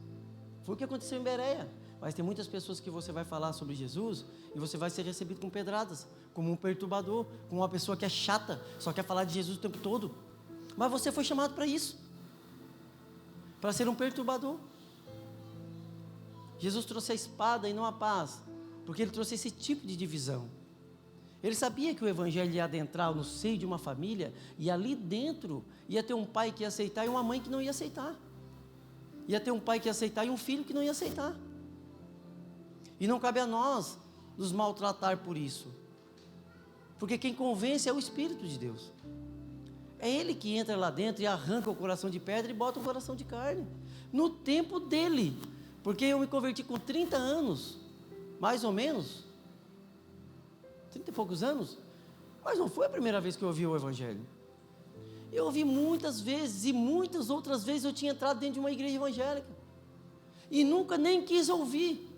Foi o que aconteceu em Bereia. Mas tem muitas pessoas que você vai falar sobre Jesus e você vai ser recebido com pedradas, como um perturbador, como uma pessoa que é chata, só quer falar de Jesus o tempo todo. Mas você foi chamado para isso, para ser um perturbador. Jesus trouxe a espada e não a paz, porque ele trouxe esse tipo de divisão. Ele sabia que o Evangelho ia adentrar no seio de uma família e ali dentro ia ter um pai que ia aceitar e uma mãe que não ia aceitar. Ia ter um pai que ia aceitar e um filho que não ia aceitar. E não cabe a nós nos maltratar por isso, Porque quem convence é o Espírito de Deus. É Ele que entra lá dentro e arranca o coração de pedra e bota o coração de carne. No tempo dele. Porque eu me converti com 30 anos, mais ou menos. 30 e poucos anos. Mas não foi a primeira vez que eu ouvi o Evangelho. Eu ouvi muitas vezes, e muitas outras vezes eu tinha entrado dentro de uma igreja evangélica. E nunca nem quis ouvir.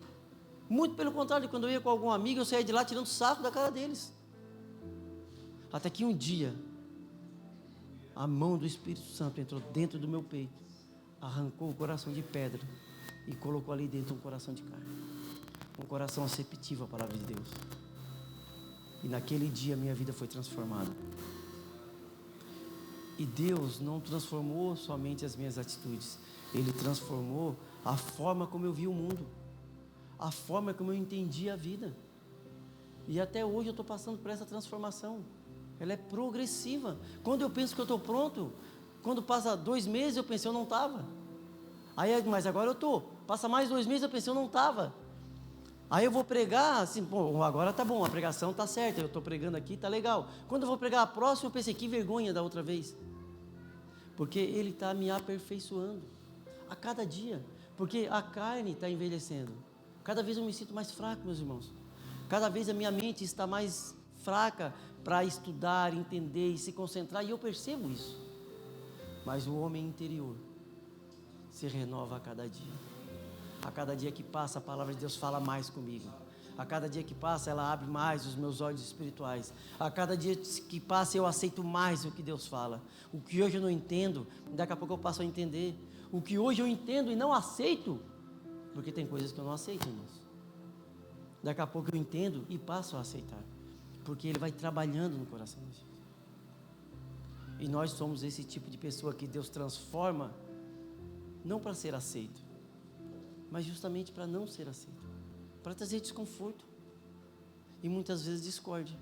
Muito pelo contrário, quando eu ia com algum amigo, eu saía de lá tirando sarro da cara deles. Até que um dia, a mão do Espírito Santo entrou dentro do meu peito, arrancou o coração de pedra e colocou ali dentro um coração de carne. Um coração receptivo à palavra de Deus. E naquele dia minha vida foi transformada. E Deus não transformou somente as minhas atitudes. Ele transformou a forma como eu vi o mundo. A forma como eu entendi a vida. E até hoje eu estou passando por essa transformação. Ela é progressiva. Quando eu penso que eu estou pronto, quando passa 2 meses eu pensei eu não estava. Aí, mas agora eu estou. Passa mais 2 meses eu pensei eu não estava. Aí eu vou pregar, assim, pô, agora tá bom, a pregação tá certa, eu estou pregando aqui, tá legal. Quando eu vou pregar a próxima, eu pensei, que vergonha da outra vez. Porque Ele está me aperfeiçoando a cada dia. Porque a carne está envelhecendo. Cada vez eu me sinto mais fraco, meus irmãos. Cada vez a minha mente está mais fraca para estudar, entender e se concentrar, e eu percebo isso. Mas o homem interior se renova a cada dia. A cada dia que passa, a palavra de Deus fala mais comigo. A cada dia que passa, ela abre mais os meus olhos espirituais. A cada dia que passa, eu aceito mais o que Deus fala. O que hoje eu não entendo, daqui a pouco eu passo a entender. O que hoje eu entendo e não aceito, porque tem coisas que eu não aceito, irmãos. Daqui a pouco eu entendo e passo a aceitar, porque Ele vai trabalhando no coração da gente. E nós somos esse tipo de pessoa que Deus transforma, não para ser aceito, mas justamente para não ser aceito, para trazer desconforto e muitas vezes discórdia.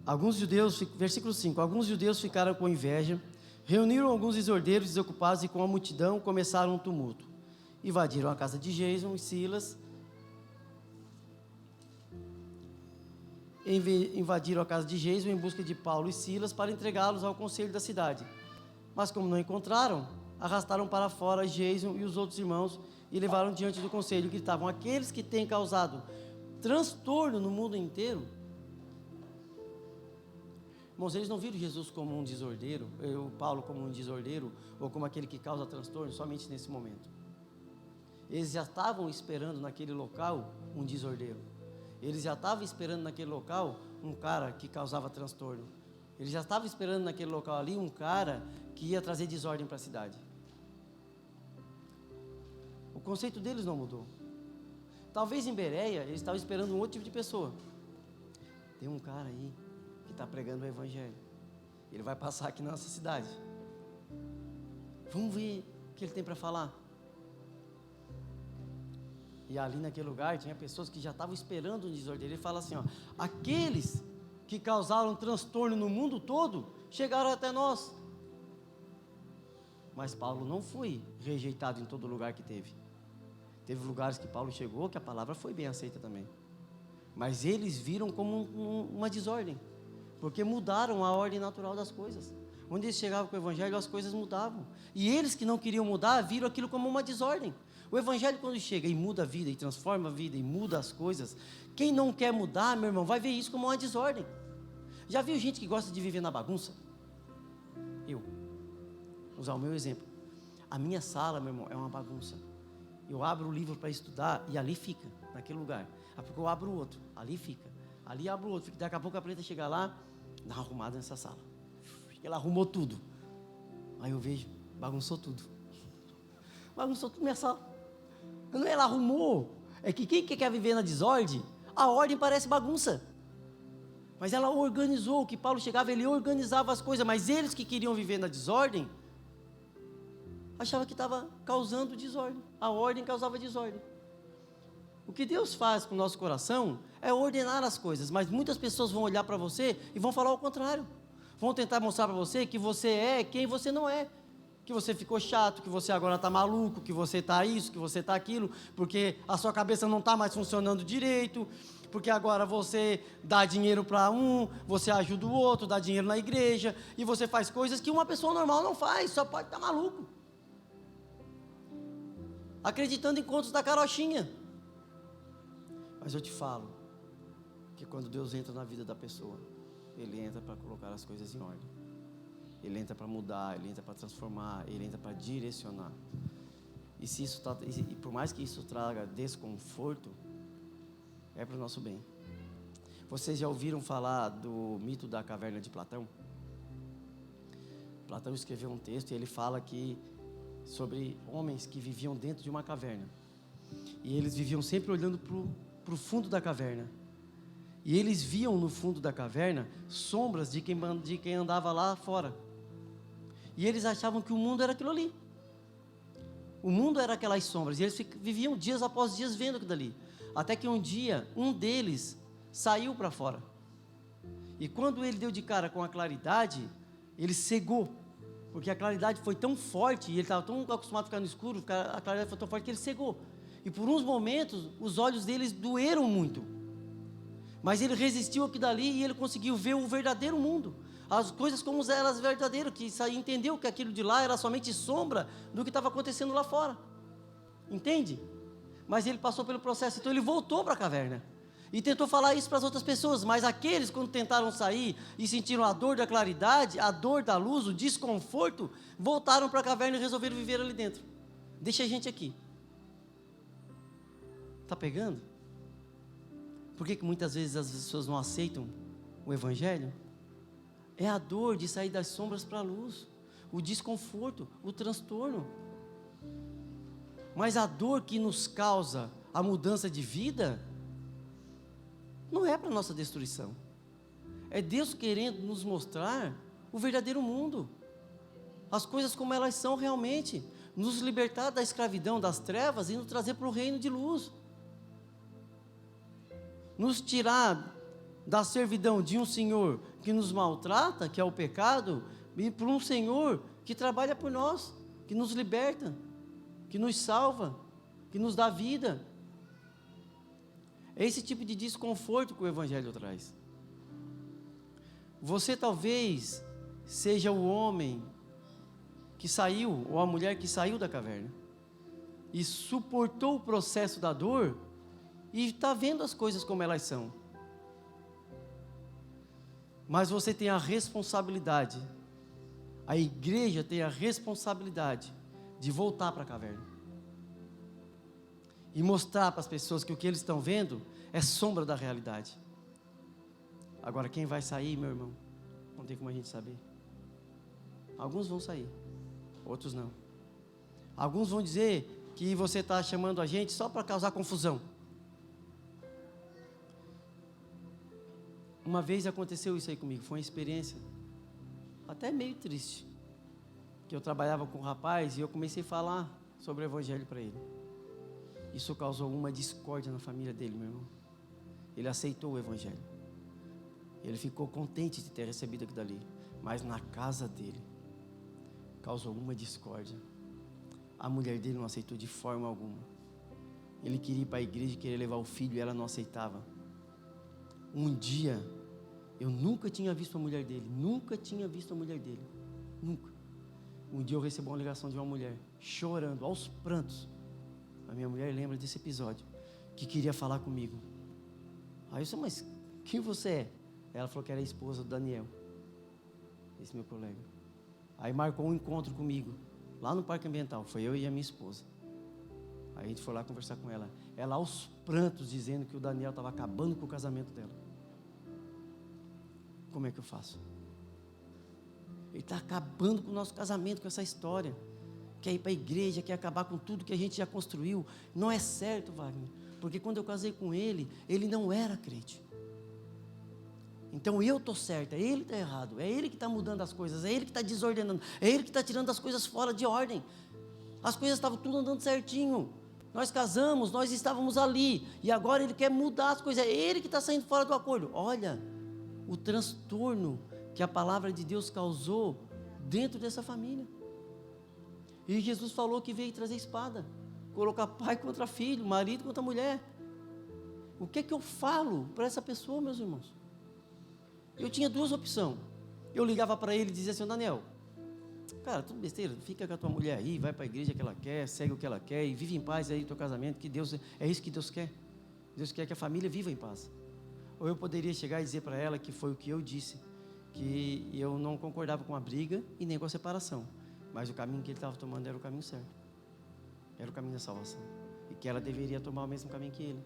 Alguns judeus, versículo 5, alguns judeus ficaram com inveja, reuniram alguns desordeiros desocupados e com a multidão começaram um tumulto. Invadiram a casa de Jason e Silas, invadiram a casa de Jason em busca de Paulo e Silas para entregá-los ao conselho da cidade. Mas como não encontraram, arrastaram para fora Jason e os outros irmãos e levaram diante do conselho, gritavam: aqueles que têm causado transtorno no mundo inteiro. Irmãos, eles não viram Jesus como um desordeiro, Paulo como um desordeiro, ou como aquele que causa transtorno somente nesse momento. Eles já estavam esperando naquele local um desordeiro. Eles já estavam esperando naquele local um cara que causava transtorno. Eles já estavam esperando naquele local ali um cara que ia trazer desordem para a cidade. O conceito deles não mudou. Talvez em Bereia eles estavam esperando um outro tipo de pessoa. Tem um cara aí que está pregando o Evangelho. Ele vai passar aqui na nossa cidade. Vamos ver o que ele tem para falar. E ali naquele lugar tinha pessoas que já estavam esperando um desordeiro. Ele fala assim, ó: aqueles que causaram transtorno no mundo todo chegaram até nós. Mas Paulo não foi rejeitado em todo lugar que teve. Teve lugares que Paulo chegou que a palavra foi bem aceita também. Mas eles viram como uma desordem, porque mudaram a ordem natural das coisas. Onde eles chegavam com o Evangelho, as coisas mudavam. E eles que não queriam mudar, viram aquilo como uma desordem. O Evangelho, quando chega e muda a vida, e transforma a vida, e muda as coisas, quem não quer mudar, meu irmão, vai ver isso como uma desordem. Já viu gente que gosta de viver na bagunça? Eu. Vou usar o meu exemplo. A minha sala, meu irmão, é uma bagunça. Eu abro o livro para estudar e ali fica, naquele lugar. Aí porque eu abro o outro, ali fica. Ali abro o outro, daqui a pouco a preta chega lá, dá uma arrumada nessa sala. Ela arrumou tudo. Aí eu vejo, bagunçou tudo. Bagunçou tudo minha sala. Não, ela arrumou. É que quem quer viver na desordem, a ordem parece bagunça. Mas ela organizou. Que Paulo chegava, ele organizava as coisas. Mas eles que queriam viver na desordem, achavam que estava causando desordem. A ordem causava desordem. O que Deus faz com o nosso coração é ordenar as coisas, mas muitas pessoas vão olhar para você e vão falar o contrário. Vão tentar mostrar para você que você é quem você não é. Que você ficou chato, que você agora está maluco, que você está isso, que você está aquilo, porque a sua cabeça não está mais funcionando direito, porque agora você dá dinheiro para um, você ajuda o outro, dá dinheiro na igreja, e você faz coisas que uma pessoa normal não faz, só pode estar maluco. Acreditando em contos da carochinha. Mas eu te falo, que quando Deus entra na vida da pessoa, Ele entra para colocar as coisas em ordem. Ele entra para mudar, Ele entra para transformar, Ele entra para direcionar. E se isso e por mais que isso traga desconforto, é para o nosso bem. Vocês já ouviram falar do mito da caverna de Platão? Platão escreveu um texto e ele fala sobre homens que viviam dentro de uma caverna. E eles viviam sempre olhando para o fundo da caverna. E eles viam no fundo da caverna sombras de quem andava lá fora. E eles achavam que o mundo era aquilo ali. O mundo era aquelas sombras. E eles viviam dias após dias vendo aquilo dali. Até que um dia, um deles saiu para fora. E quando ele deu de cara com a claridade, ele cegou. Porque a claridade foi tão forte, e ele estava tão acostumado a ficar no escuro, a claridade foi tão forte que ele cegou. E por uns momentos, os olhos deles doeram muito. Mas ele resistiu aqui dali e ele conseguiu ver o verdadeiro mundo. As coisas como elas verdadeiras, que entendeu que aquilo de lá era somente sombra do que estava acontecendo lá fora. Entende? Mas ele passou pelo processo, então ele voltou para a caverna. E tentou falar isso para as outras pessoas, mas aqueles, quando tentaram sair e sentiram a dor da claridade, a dor da luz, o desconforto, voltaram para a caverna e resolveram viver ali dentro. Deixa a gente aqui. Está pegando? Por que muitas vezes as pessoas não aceitam o Evangelho? É a dor de sair das sombras para a luz, o desconforto, o transtorno. Mas a dor que nos causa a mudança de vida não é para nossa destruição. É Deus querendo nos mostrar o verdadeiro mundo, as coisas como elas são realmente, nos libertar da escravidão, das trevas e nos trazer para o reino de luz. Nos tirar da servidão de um Senhor que nos maltrata, que é o pecado, e para um Senhor que trabalha por nós, que nos liberta, que nos salva, que nos dá vida. É esse tipo de desconforto que o Evangelho traz. Você talvez seja o homem que saiu, ou a mulher que saiu da caverna, e suportou o processo da dor, e está vendo as coisas como elas são. Mas você tem a responsabilidade, a igreja tem a responsabilidade de voltar para a caverna e mostrar para as pessoas que o que eles estão vendo é sombra da realidade. Agora, quem vai sair, meu irmão, não tem como a gente saber. Alguns vão sair, outros não. Alguns vão dizer que você está chamando a gente só para causar confusão. Uma vez aconteceu isso aí comigo, foi uma experiência até meio triste, que eu trabalhava com um rapaz e eu comecei a falar sobre o Evangelho para ele. Isso causou uma discórdia na família dele, meu irmão. Ele aceitou o Evangelho, ele ficou contente de ter recebido aquilo dali, mas na casa dele causou uma discórdia. A mulher dele não aceitou de forma alguma. Ele queria ir para a igreja, queria levar o filho e ela não aceitava. Um dia, eu nunca tinha visto a mulher dele, nunca. Um dia eu recebi uma ligação de uma mulher, chorando, aos prantos. A minha mulher lembra desse episódio, que queria falar comigo. Aí eu disse, mas quem você é? Ela falou que era a esposa do Daniel, esse meu colega. Aí marcou um encontro comigo, lá no Parque Ambiental, foi eu e a minha esposa. Aí a gente foi lá conversar com ela. Ela aos prantos dizendo que o Daniel estava acabando com o casamento dela. Como é que eu faço? Ele está acabando com o nosso casamento, com essa história. Quer ir para a igreja, quer acabar com tudo que a gente já construiu. Não é certo, Wagner. Porque quando eu casei com ele, ele não era crente. Então eu estou certo, é ele que está errado. É ele que está mudando as coisas, é ele que está desordenando. É ele que está tirando as coisas fora de ordem. As coisas estavam tudo andando certinho. Nós casamos, nós estávamos ali, e agora ele quer mudar as coisas, é ele que está saindo fora do acordo. Olha o transtorno que a palavra de Deus causou dentro dessa família. E Jesus falou que veio trazer espada, colocar pai contra filho, marido contra mulher. O que é que eu falo para essa pessoa, meus irmãos? Eu tinha duas opções. Eu ligava para ele e dizia assim: Daniel, cara, tudo besteira, fica com a tua mulher aí, vai para a igreja que ela quer, segue o que ela quer e vive em paz aí no teu casamento, que Deus, é isso que Deus quer. Deus quer que a família viva em paz. Ou eu poderia chegar e dizer para ela que foi o que eu disse, que eu não concordava com a briga e nem com a separação, mas o caminho que ele estava tomando era o caminho certo, era o caminho da salvação, e que ela deveria tomar o mesmo caminho que ele.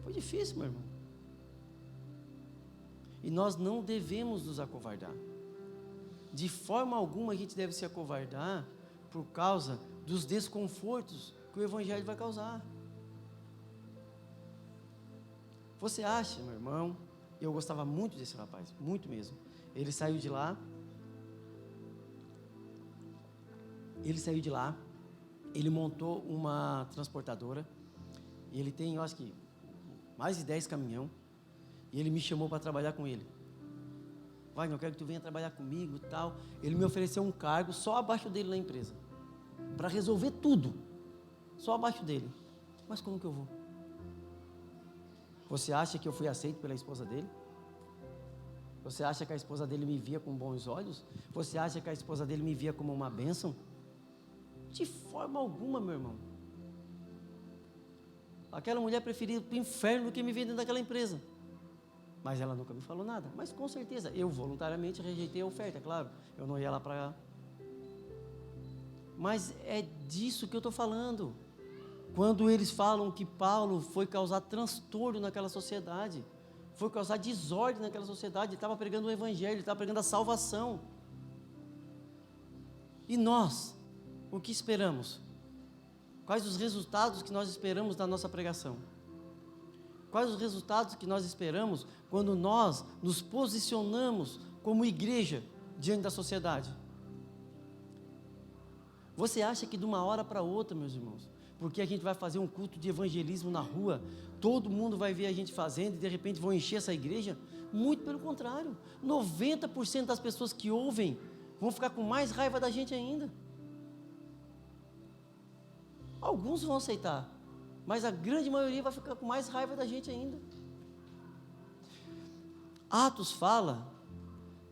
Foi difícil, meu irmão. E nós não devemos nos acovardar. De forma alguma a gente deve se acovardar por causa dos desconfortos que o Evangelho vai causar. Você acha, meu irmão, eu gostava muito desse rapaz, muito mesmo. Ele saiu de lá, ele montou uma transportadora, e ele tem, eu acho que, mais de 10 caminhão, e ele me chamou para trabalhar com ele. Vai, não quero que tu venha trabalhar comigo e tal. Ele me ofereceu um cargo só abaixo dele na empresa, para resolver tudo, só abaixo dele. Mas como que eu vou? Você acha que eu fui aceito pela esposa dele? Você acha que a esposa dele me via com bons olhos? Você acha que a esposa dele me via como uma bênção? De forma alguma, meu irmão. Aquela mulher preferia ir para o inferno do que me ver dentro daquela empresa. Mas ela nunca me falou nada. Mas com certeza, eu voluntariamente rejeitei a oferta, claro. Eu não ia lá para... Mas é disso que eu estou falando. Quando eles falam que Paulo foi causar transtorno naquela sociedade, foi causar desordem naquela sociedade, ele estava pregando o Evangelho, ele estava pregando a salvação. E nós, o que esperamos? Quais os resultados que nós esperamos da nossa pregação? Quais os resultados que nós esperamos quando nós nos posicionamos como igreja diante da sociedade? Você acha que de uma hora para outra, meus irmãos, porque a gente vai fazer um culto de evangelismo na rua, todo mundo vai ver a gente fazendo e de repente vão encher essa igreja? Muito pelo contrário, 90% das pessoas que ouvem vão ficar com mais raiva da gente ainda. Alguns vão aceitar, mas a grande maioria vai ficar com mais raiva da gente ainda. Atos fala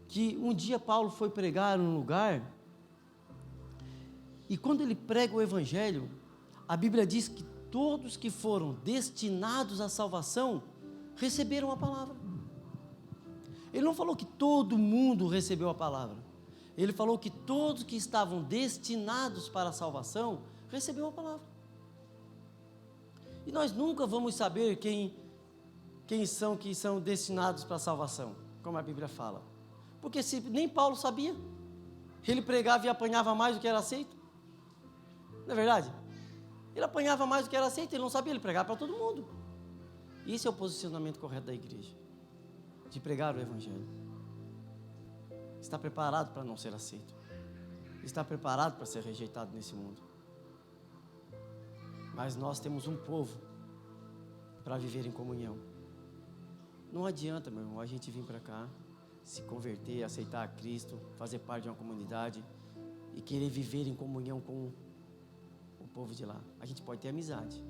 que um dia Paulo foi pregar num lugar, e quando ele prega o Evangelho, a Bíblia diz que todos que foram destinados à salvação receberam a palavra. Ele não falou que todo mundo recebeu a palavra, ele falou que todos que estavam destinados para a salvação recebeu a palavra. E nós nunca vamos saber quem são que são destinados para a salvação, como a Bíblia fala, porque se nem Paulo sabia, ele pregava e apanhava mais do que era aceito, não é verdade? Ele apanhava mais do que era aceito, ele não sabia, ele pregava para todo mundo. Esse é o posicionamento correto da igreja, de pregar o Evangelho. Está preparado para não ser aceito, está preparado para ser rejeitado nesse mundo. Mas nós temos um povo para viver em comunhão. Não adianta, meu irmão, a gente vir para cá, se converter, aceitar a Cristo, fazer parte de uma comunidade e querer viver em comunhão com o povo de lá. A gente pode ter amizade,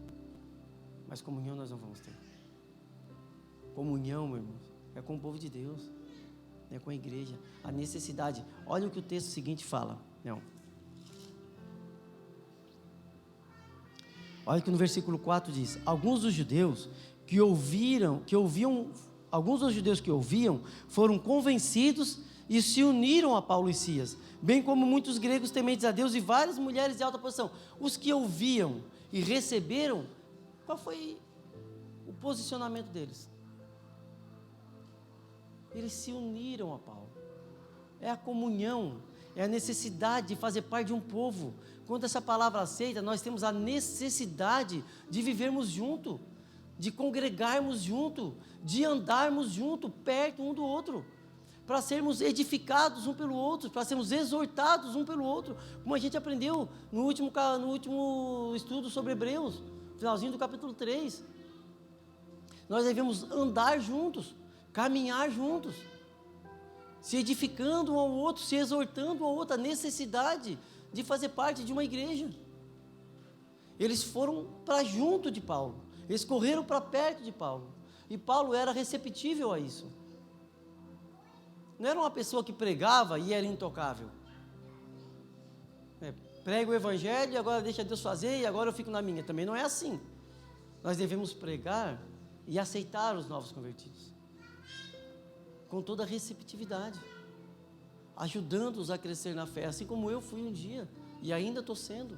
mas comunhão nós não vamos ter. Comunhão, meu irmão, é com o povo de Deus, é com a igreja. A necessidade, olha o que o texto seguinte fala. Não. Olha que no versículo 4 diz: alguns dos judeus que ouviam, foram convencidos e se uniram a Paulo e Silas, bem como muitos gregos tementes a Deus e várias mulheres de alta posição. Os que ouviam e receberam, qual foi o posicionamento deles? Eles se uniram a Paulo. É a comunhão, é a necessidade de fazer parte de um povo. Quando essa palavra aceita, nós temos a necessidade de vivermos junto, de congregarmos junto, de andarmos junto, perto um do outro. para sermos edificados um pelo outro, para sermos exortados um pelo outro, como a gente aprendeu no último estudo sobre Hebreus, finalzinho do capítulo 3. Nós devemos andar juntos, caminhar juntos, se edificando um ao outro, se exortando um ao outro, a necessidade de fazer parte de uma igreja. Eles foram para junto de Paulo, eles correram para perto de Paulo, e Paulo era receptível a isso. Não era uma pessoa que pregava e era intocável. Prega o evangelho e agora deixa Deus fazer e agora eu fico na minha. Também não é assim. Nós devemos pregar e aceitar os novos convertidos, com toda a receptividade, ajudando-os a crescer na fé, assim como eu fui um dia e ainda estou sendo.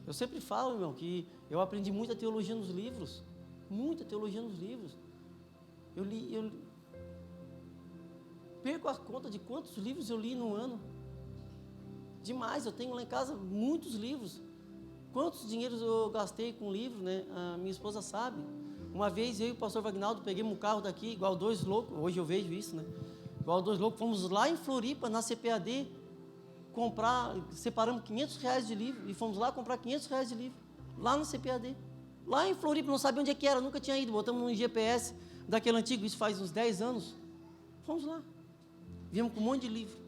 Eu sempre falo, irmão, que eu aprendi muita teologia nos livros, muita teologia nos livros. Eu perco a conta de quantos livros eu li no ano. Demais, eu tenho lá em casa muitos livros. Quantos dinheiros eu gastei com livro, né? A minha esposa sabe. Uma vez eu e o pastor Vagnaldo pegamos um carro daqui, igual dois loucos, hoje eu vejo isso, né? Igual dois loucos, fomos lá em Floripa, na CPAD, comprar, separamos R$500 de livro, e fomos lá comprar R$500 de livro, lá na CPAD. Lá em Floripa, não sabia onde é que era, nunca tinha ido, botamos num GPS daquele antigo, isso faz uns 10 anos. Fomos lá, viemos com um monte de livro.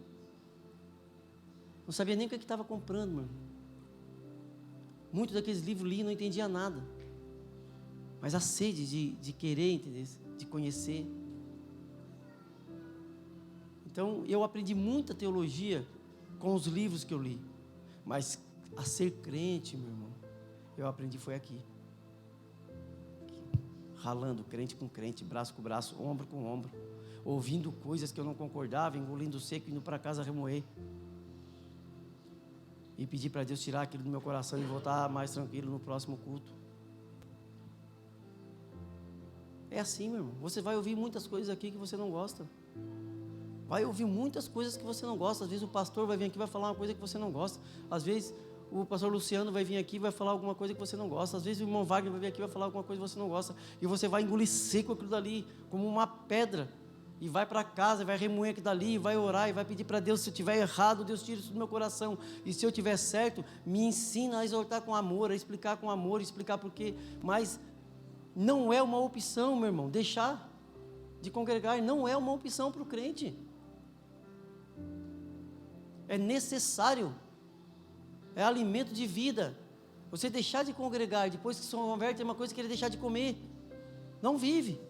Não sabia nem o que estava comprando, meu irmão. Muitos daqueles livros li e não entendia nada. Mas a sede de querer entender, de conhecer. Então, eu aprendi muita teologia com os livros que eu li. Mas a ser crente, meu irmão, eu aprendi foi aqui. Ralando, crente com crente, braço com braço, ombro com ombro. Ouvindo coisas que eu não concordava, engolindo seco, indo para casa remoer. E pedir para Deus tirar aquilo do meu coração e voltar mais tranquilo no próximo culto. É assim, meu irmão. Você vai ouvir muitas coisas aqui que você não gosta. Vai ouvir muitas coisas que você não gosta. Às vezes o pastor vai vir aqui e vai falar uma coisa que você não gosta. Às vezes o pastor Luciano vai vir aqui e vai falar alguma coisa que você não gosta. Às vezes o irmão Wagner vai vir aqui e vai falar alguma coisa que você não gosta. E você vai engolir seco aquilo dali, como uma pedra. E vai para casa, vai remoer aquilo dali, vai orar e vai pedir para Deus, se eu estiver errado, Deus tira isso do meu coração. E se eu estiver certo, me ensina a exortar com amor, a explicar com amor, explicar porquê. Mas não é uma opção, meu irmão, deixar de congregar não é uma opção para o crente. É necessário, é alimento de vida. Você deixar de congregar, depois que se converte, é uma coisa que ele deixar de comer. Não vive.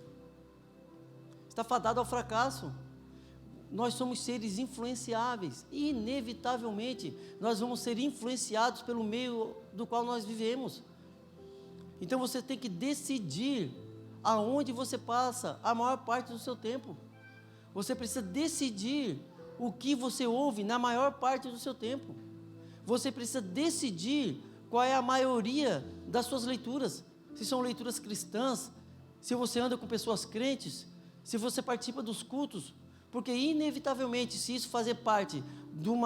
Está fadado ao fracasso. Nós somos seres influenciáveis, e inevitavelmente nós vamos ser influenciados pelo meio do qual nós vivemos. Então você tem que decidir aonde você passa a maior parte do seu tempo. Você precisa decidir o que você ouve na maior parte do seu tempo. Você precisa decidir qual é a maioria das suas leituras, se são leituras cristãs, se você anda com pessoas crentes, se você participa dos cultos, porque inevitavelmente, se isso fazer parte de um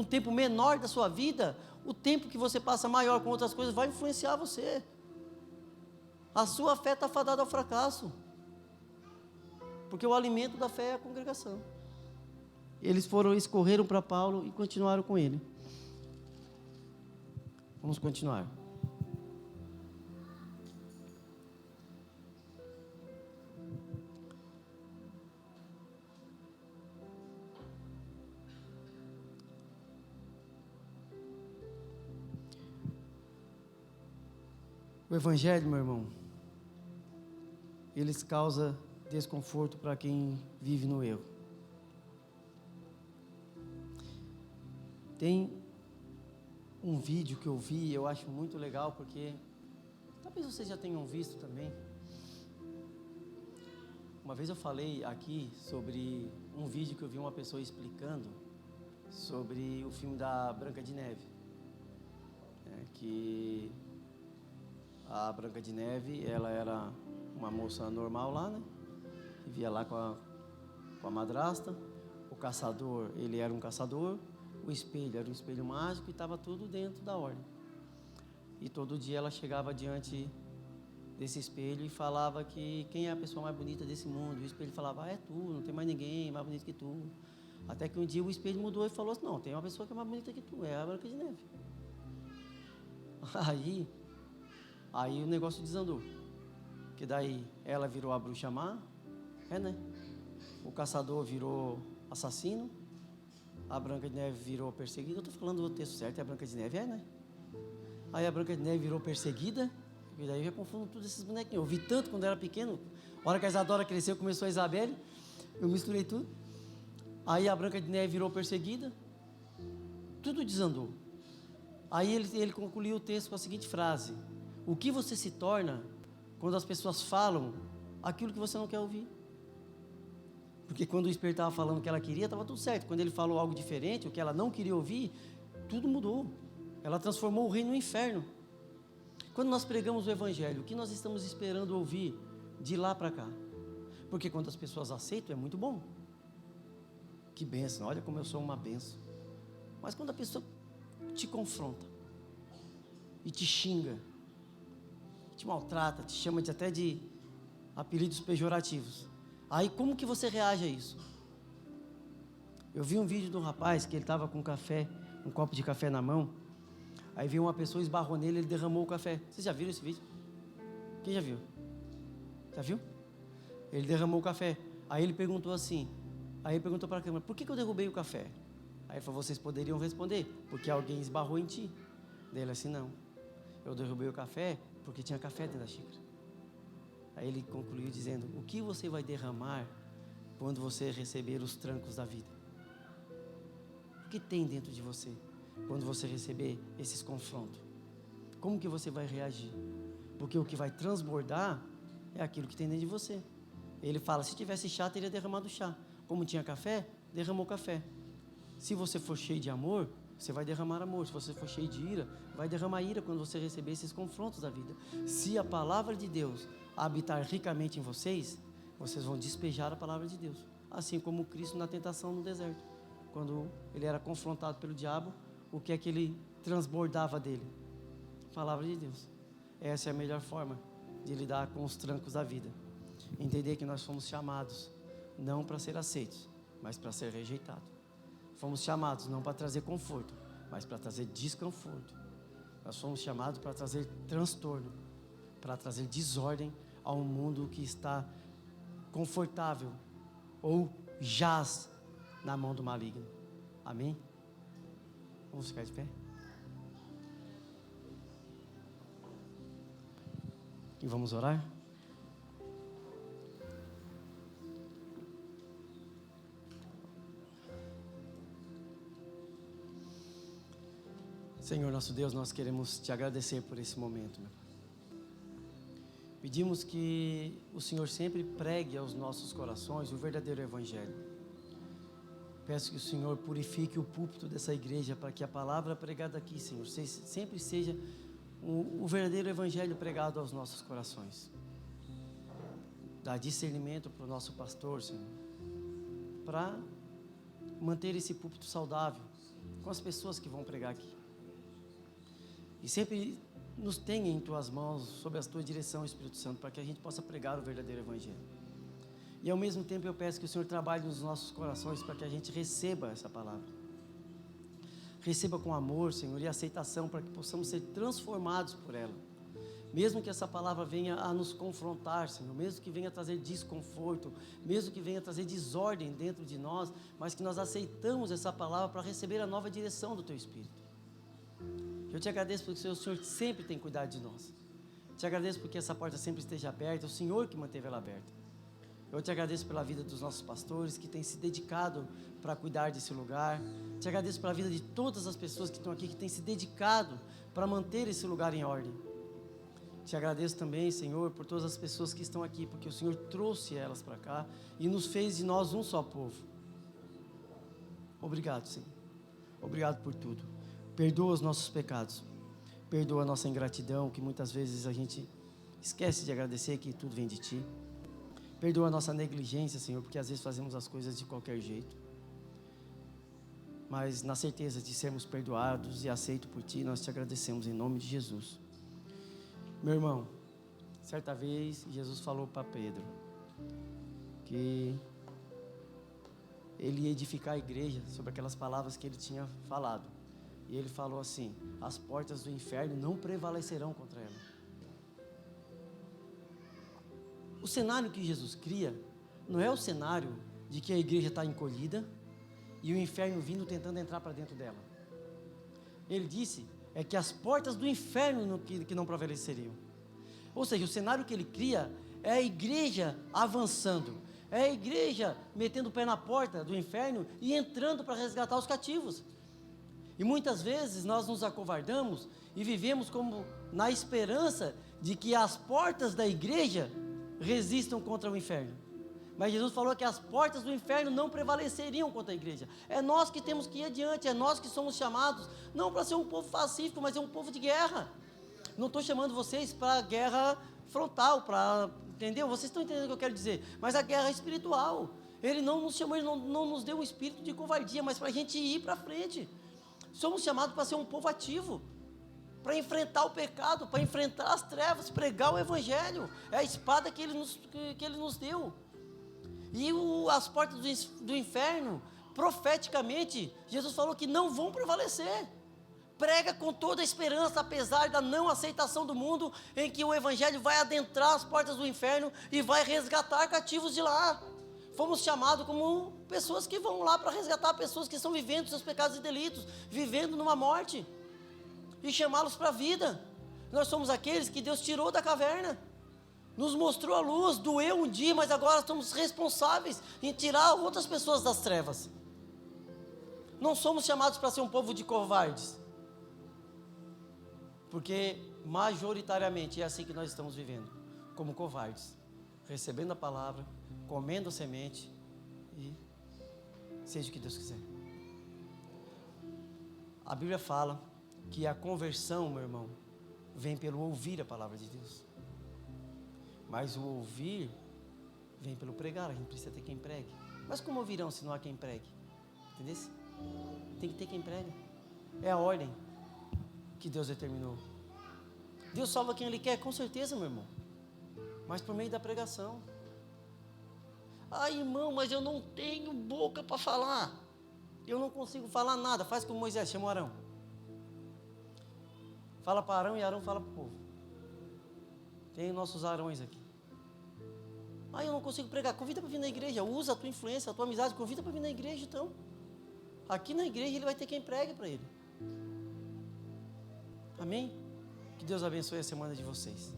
tempo menor da sua vida, o tempo que você passa maior com outras coisas vai influenciar você. A sua fé está fadada ao fracasso, porque o alimento da fé é a congregação. Eles correram para Paulo e continuaram com ele. Vamos continuar. O evangelho, meu irmão, eles causam desconforto para quem vive no erro. Tem um vídeo que eu vi, eu acho muito legal, porque talvez vocês já tenham visto também. Uma vez eu falei aqui sobre um vídeo que eu vi uma pessoa explicando sobre o filme da Branca de Neve, que a Branca de Neve, ela era uma moça normal lá, né? Vivia lá com a madrasta. O caçador, ele era um caçador. O espelho era um espelho mágico e estava tudo dentro da ordem. E todo dia ela chegava diante desse espelho e falava que quem é a pessoa mais bonita desse mundo. O espelho falava, é tu, não tem mais ninguém mais bonito que tu. Até que um dia o espelho mudou e falou assim, não, tem uma pessoa que é mais bonita que tu, é a Branca de Neve. Aí o negócio desandou. Que daí ela virou a bruxa má, né? O caçador virou assassino, a Branca de Neve virou perseguida. Eu estou falando o texto certo, é a Branca de Neve, né? Aí a Branca de Neve virou perseguida, e daí eu já confundo tudo esses bonequinhos. Eu vi tanto quando era pequeno, a hora que a Isadora cresceu, começou a Isabelle, eu misturei tudo. Aí a Branca de Neve virou perseguida, tudo desandou. Aí ele concluiu o texto com a seguinte frase: o que você se torna quando as pessoas falam aquilo que você não quer ouvir? Porque quando o espelho estava falando o que ela queria, estava tudo certo. Quando ele falou algo diferente, o que ela não queria ouvir, tudo mudou. Ela transformou o reino no inferno. Quando nós pregamos o evangelho, o que nós estamos esperando ouvir de lá para cá? Porque quando as pessoas aceitam, é muito bom. Que bênção, olha como eu sou uma bênção. Mas quando a pessoa te confronta e te xinga, te maltrata, te chama até de apelidos pejorativos, aí como que você reage a isso? Eu vi um vídeo de um rapaz que ele estava com um copo de café na mão. Aí veio uma pessoa, esbarrou nele, ele derramou o café. Vocês já viram esse vídeo? Quem já viu? Já viu? Ele derramou o café. Aí ele perguntou assim, aí ele perguntou para a câmera, por que eu derrubei o café? Aí ele falou, vocês poderiam responder, porque alguém esbarrou em ti. Daí ele assim, não, eu derrubei o café porque tinha café dentro da xícara. Aí ele concluiu dizendo, o que você vai derramar quando você receber os trancos da vida? O que tem dentro de você quando você receber esses confrontos? Como que você vai reagir? Porque o que vai transbordar é aquilo que tem dentro de você. Ele fala, se tivesse chá, teria derramado chá. Como tinha café, derramou café. Se você for cheio de amor, você vai derramar amor. Se você for cheio de ira, vai derramar ira quando você receber esses confrontos da vida. Se a palavra de Deus habitar ricamente em vocês, vocês vão despejar a palavra de Deus. Assim como Cristo na tentação no deserto. Quando ele era confrontado pelo diabo, o que é que ele transbordava dele? A palavra de Deus. Essa é a melhor forma de lidar com os trancos da vida. Entender que nós fomos chamados não para ser aceitos, mas para ser rejeitados. Fomos chamados não para trazer conforto, mas para trazer desconforto. Nós fomos chamados para trazer transtorno, para trazer desordem a um mundo que está confortável ou jaz na mão do maligno. Amém? Vamos ficar de pé? E vamos orar? Senhor nosso Deus, nós queremos te agradecer por esse momento, meu Pai. Pedimos que o Senhor sempre pregue aos nossos corações o verdadeiro Evangelho. Peço que o Senhor purifique o púlpito dessa igreja para que a palavra pregada aqui, Senhor, sempre seja o verdadeiro Evangelho pregado aos nossos corações. Dá discernimento para o nosso pastor, Senhor, para manter esse púlpito saudável com as pessoas que vão pregar aqui. E sempre nos tenha em Tuas mãos, sob a Tua direção, Espírito Santo, para que a gente possa pregar o verdadeiro Evangelho. E ao mesmo tempo eu peço que o Senhor trabalhe nos nossos corações para que a gente receba essa palavra. Receba com amor, Senhor, e aceitação para que possamos ser transformados por ela. Mesmo que essa palavra venha a nos confrontar, Senhor, mesmo que venha a trazer desconforto, mesmo que venha a trazer desordem dentro de nós, mas que nós aceitamos essa palavra para receber a nova direção do Teu Espírito. Eu te agradeço porque o Senhor sempre tem cuidado de nós. Te agradeço porque essa porta sempre esteja aberta, é o Senhor que manteve ela aberta. Eu te agradeço pela vida dos nossos pastores que têm se dedicado para cuidar desse lugar. Te agradeço pela vida de todas as pessoas que estão aqui, que têm se dedicado para manter esse lugar em ordem. Te agradeço também, Senhor, por todas as pessoas que estão aqui, porque o Senhor trouxe elas para cá e nos fez de nós um só povo. Obrigado, Senhor. Obrigado por tudo. Perdoa os nossos pecados. Perdoa a nossa ingratidão, que muitas vezes a gente esquece de agradecer que tudo vem de Ti. Perdoa a nossa negligência, Senhor, porque às vezes fazemos as coisas de qualquer jeito. Mas na certeza de sermos perdoados e aceitos por Ti, nós Te agradecemos em nome de Jesus. Meu irmão, Certa vez, Jesus falou para Pedro que ele ia edificar a igreja sobre aquelas palavras que ele tinha falado. E ele falou assim: as portas do inferno não prevalecerão contra ela. O cenário que Jesus cria não é o cenário de que a igreja está encolhida e o inferno vindo tentando entrar para dentro dela. Ele disse é que as portas do inferno que não prevaleceriam. Ou seja, o cenário que ele cria é a igreja avançando, é a igreja metendo o pé na porta do inferno e entrando para resgatar os cativos. E muitas vezes nós nos acovardamos e vivemos como na esperança de que as portas da igreja resistam contra o inferno. Mas Jesus falou que as portas do inferno não prevaleceriam contra a igreja. É nós que temos que ir adiante, é nós que somos chamados, não para ser um povo pacífico, mas é um povo de guerra. Não estou chamando vocês para guerra frontal, entendeu? Vocês estão entendendo o que eu quero dizer? Mas a guerra espiritual. Ele não nos chamou, ele não nos deu um espírito de covardia, mas para a gente ir para frente. Somos chamados para ser um povo ativo, para enfrentar o pecado, para enfrentar as trevas, pregar o evangelho. É a espada que ele nos deu. E as portas do inferno, profeticamente, Jesus falou que não vão prevalecer. Prega com toda a esperança, apesar da não aceitação do mundo, em que o evangelho vai adentrar as portas do inferno e vai resgatar cativos de lá. Fomos chamados como pessoas que vão lá para resgatar pessoas que estão vivendo seus pecados e delitos, vivendo numa morte, e chamá-los para a vida. Nós somos aqueles que Deus tirou da caverna, nos mostrou a luz, doeu um dia, mas agora estamos responsáveis em tirar outras pessoas das trevas. Não somos chamados para ser um povo de covardes, porque majoritariamente é assim que nós estamos vivendo, como covardes, recebendo a palavra, comendo a semente e seja o que Deus quiser. A Bíblia fala que a conversão, meu irmão, vem pelo ouvir a palavra de Deus. Mas o ouvir vem pelo pregar, a gente precisa ter quem pregue. Mas como ouvirão se não há quem pregue? Entendeu? Tem que ter quem prega. É a ordem que Deus determinou. Deus salva quem Ele quer, com certeza, meu irmão. Mas por meio da pregação. Irmão, mas eu não tenho boca para falar. Eu não consigo falar nada. Faz como Moisés, chama o Arão. Fala para Arão e Arão fala para o povo. Tem nossos Arões aqui. Eu não consigo pregar. Convida para vir na igreja. Usa a tua influência, a tua amizade. Convida para vir na igreja, então. Aqui na igreja ele vai ter quem pregue para ele. Amém? Que Deus abençoe a semana de vocês.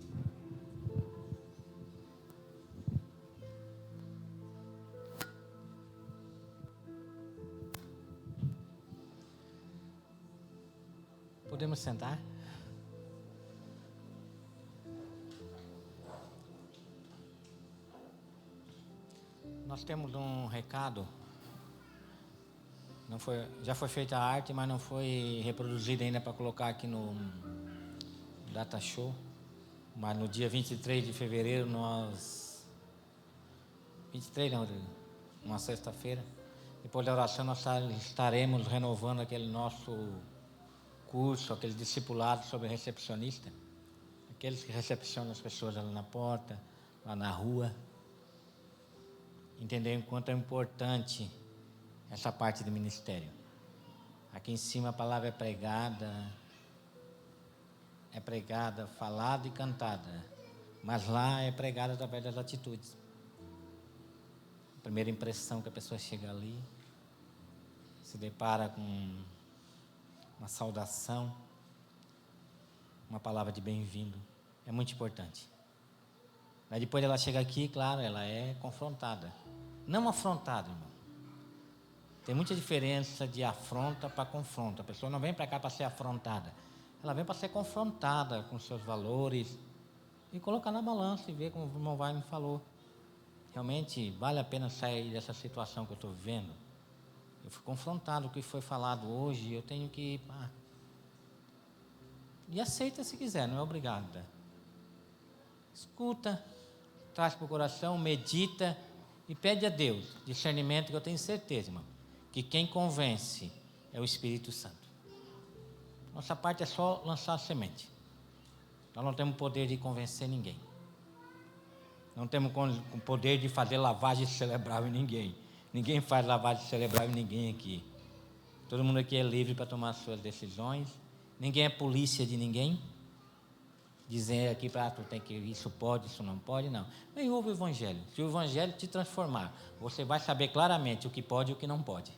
Podemos sentar? Nós temos um recado. Já foi feita a arte, mas não foi reproduzida ainda para colocar aqui no Data Show. Mas no dia 23 de fevereiro, 23 não, uma sexta-feira, depois da oração nós estaremos renovando aquele nosso curso, aquele discipulado sobre recepcionista. Aqueles que recepcionam as pessoas lá na porta, lá na rua. Entender o quanto é importante essa parte do ministério. Aqui em cima a palavra é pregada, falada e cantada, mas lá é pregada através das atitudes. A primeira impressão que a pessoa chega ali, se depara com uma saudação, uma palavra de bem-vindo, é muito importante. Mas depois ela chega aqui, claro, ela é confrontada. Não afrontada, irmão. Tem muita diferença de afronta para confronto. A pessoa não vem para cá para ser afrontada. Ela vem para ser confrontada com seus valores e colocar na balança e ver como o irmão Wagner falou. Realmente vale a pena sair dessa situação que eu estou vivendo. Eu fui confrontado com o que foi falado hoje, eu tenho que... E aceita se quiser, não é obrigada. Escuta, traz para o coração, medita e pede a Deus discernimento, que eu tenho certeza, irmão, que quem convence é o Espírito Santo. Nossa parte é só lançar a semente. Nós não temos poder de convencer ninguém. Não temos com poder de fazer lavagem cerebral em ninguém. Ninguém faz lavagem cerebral em ninguém aqui. Todo mundo aqui é livre para tomar as suas decisões. Ninguém é polícia de ninguém. Dizer aqui para tu tem que isso pode, isso não pode, não. Nem ouve o Evangelho. Se o Evangelho te transformar, você vai saber claramente o que pode e o que não pode.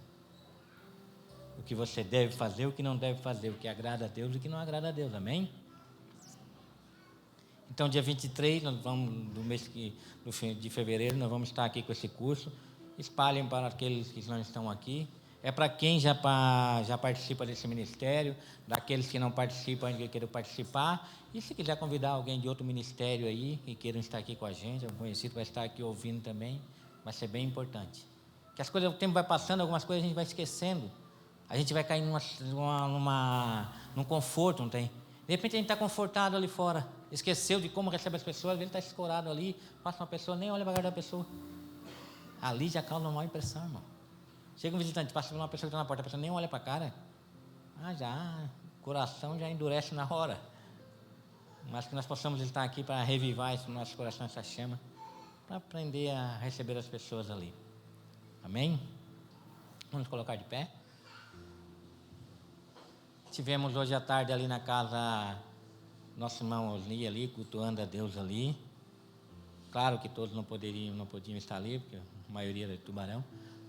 O que você deve fazer, o que não deve fazer, o que agrada a Deus e o que não agrada a Deus, amém? Então, dia 23, nós vamos, de fevereiro, nós vamos estar aqui com esse curso. Espalhem para aqueles que não estão aqui. É para quem já participa desse ministério, daqueles que não participam ainda que queiram participar. E se quiser convidar alguém de outro ministério aí, que queiram estar aqui com a gente, algum conhecido vai estar aqui ouvindo também, vai ser bem importante. Porque as coisas, o tempo vai passando, algumas coisas a gente vai esquecendo. A gente vai cair num conforto, não tem? De repente a gente está confortado ali fora, esqueceu de como recebe as pessoas, ele está escorado ali, passa uma pessoa, nem olha para a cara da pessoa. Ali já causa uma má impressão, irmão. Chega um visitante, passa por uma pessoa que está na porta, a pessoa nem olha para a cara. O coração já endurece na hora. Mas que nós possamos estar aqui para revivar esse nosso coração, essa chama, para aprender a receber as pessoas ali. Amém? Vamos colocar de pé. Tivemos hoje à tarde ali na casa, nosso irmão Osni ali, cultuando a Deus ali. Claro que todos não podiam estar ali, porque a maioria era de Tubarão,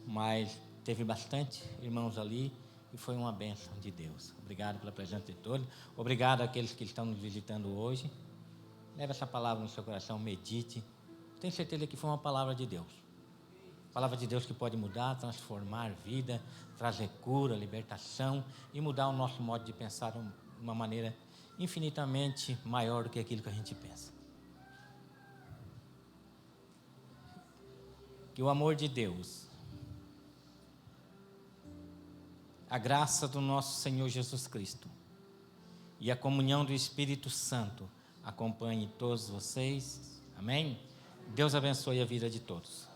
mas teve bastante irmãos ali e foi uma bênção de Deus. Obrigado pela presença de todos. Obrigado àqueles que estão nos visitando hoje. Leve essa palavra no seu coração, medite. Tenho certeza que foi uma palavra de Deus. Palavra de Deus que pode mudar, transformar vida, trazer cura, libertação e mudar o nosso modo de pensar de uma maneira infinitamente maior do que aquilo que a gente pensa. Que o amor de Deus, a graça do nosso Senhor Jesus Cristo e a comunhão do Espírito Santo acompanhe todos vocês. Amém? Deus abençoe a vida de todos.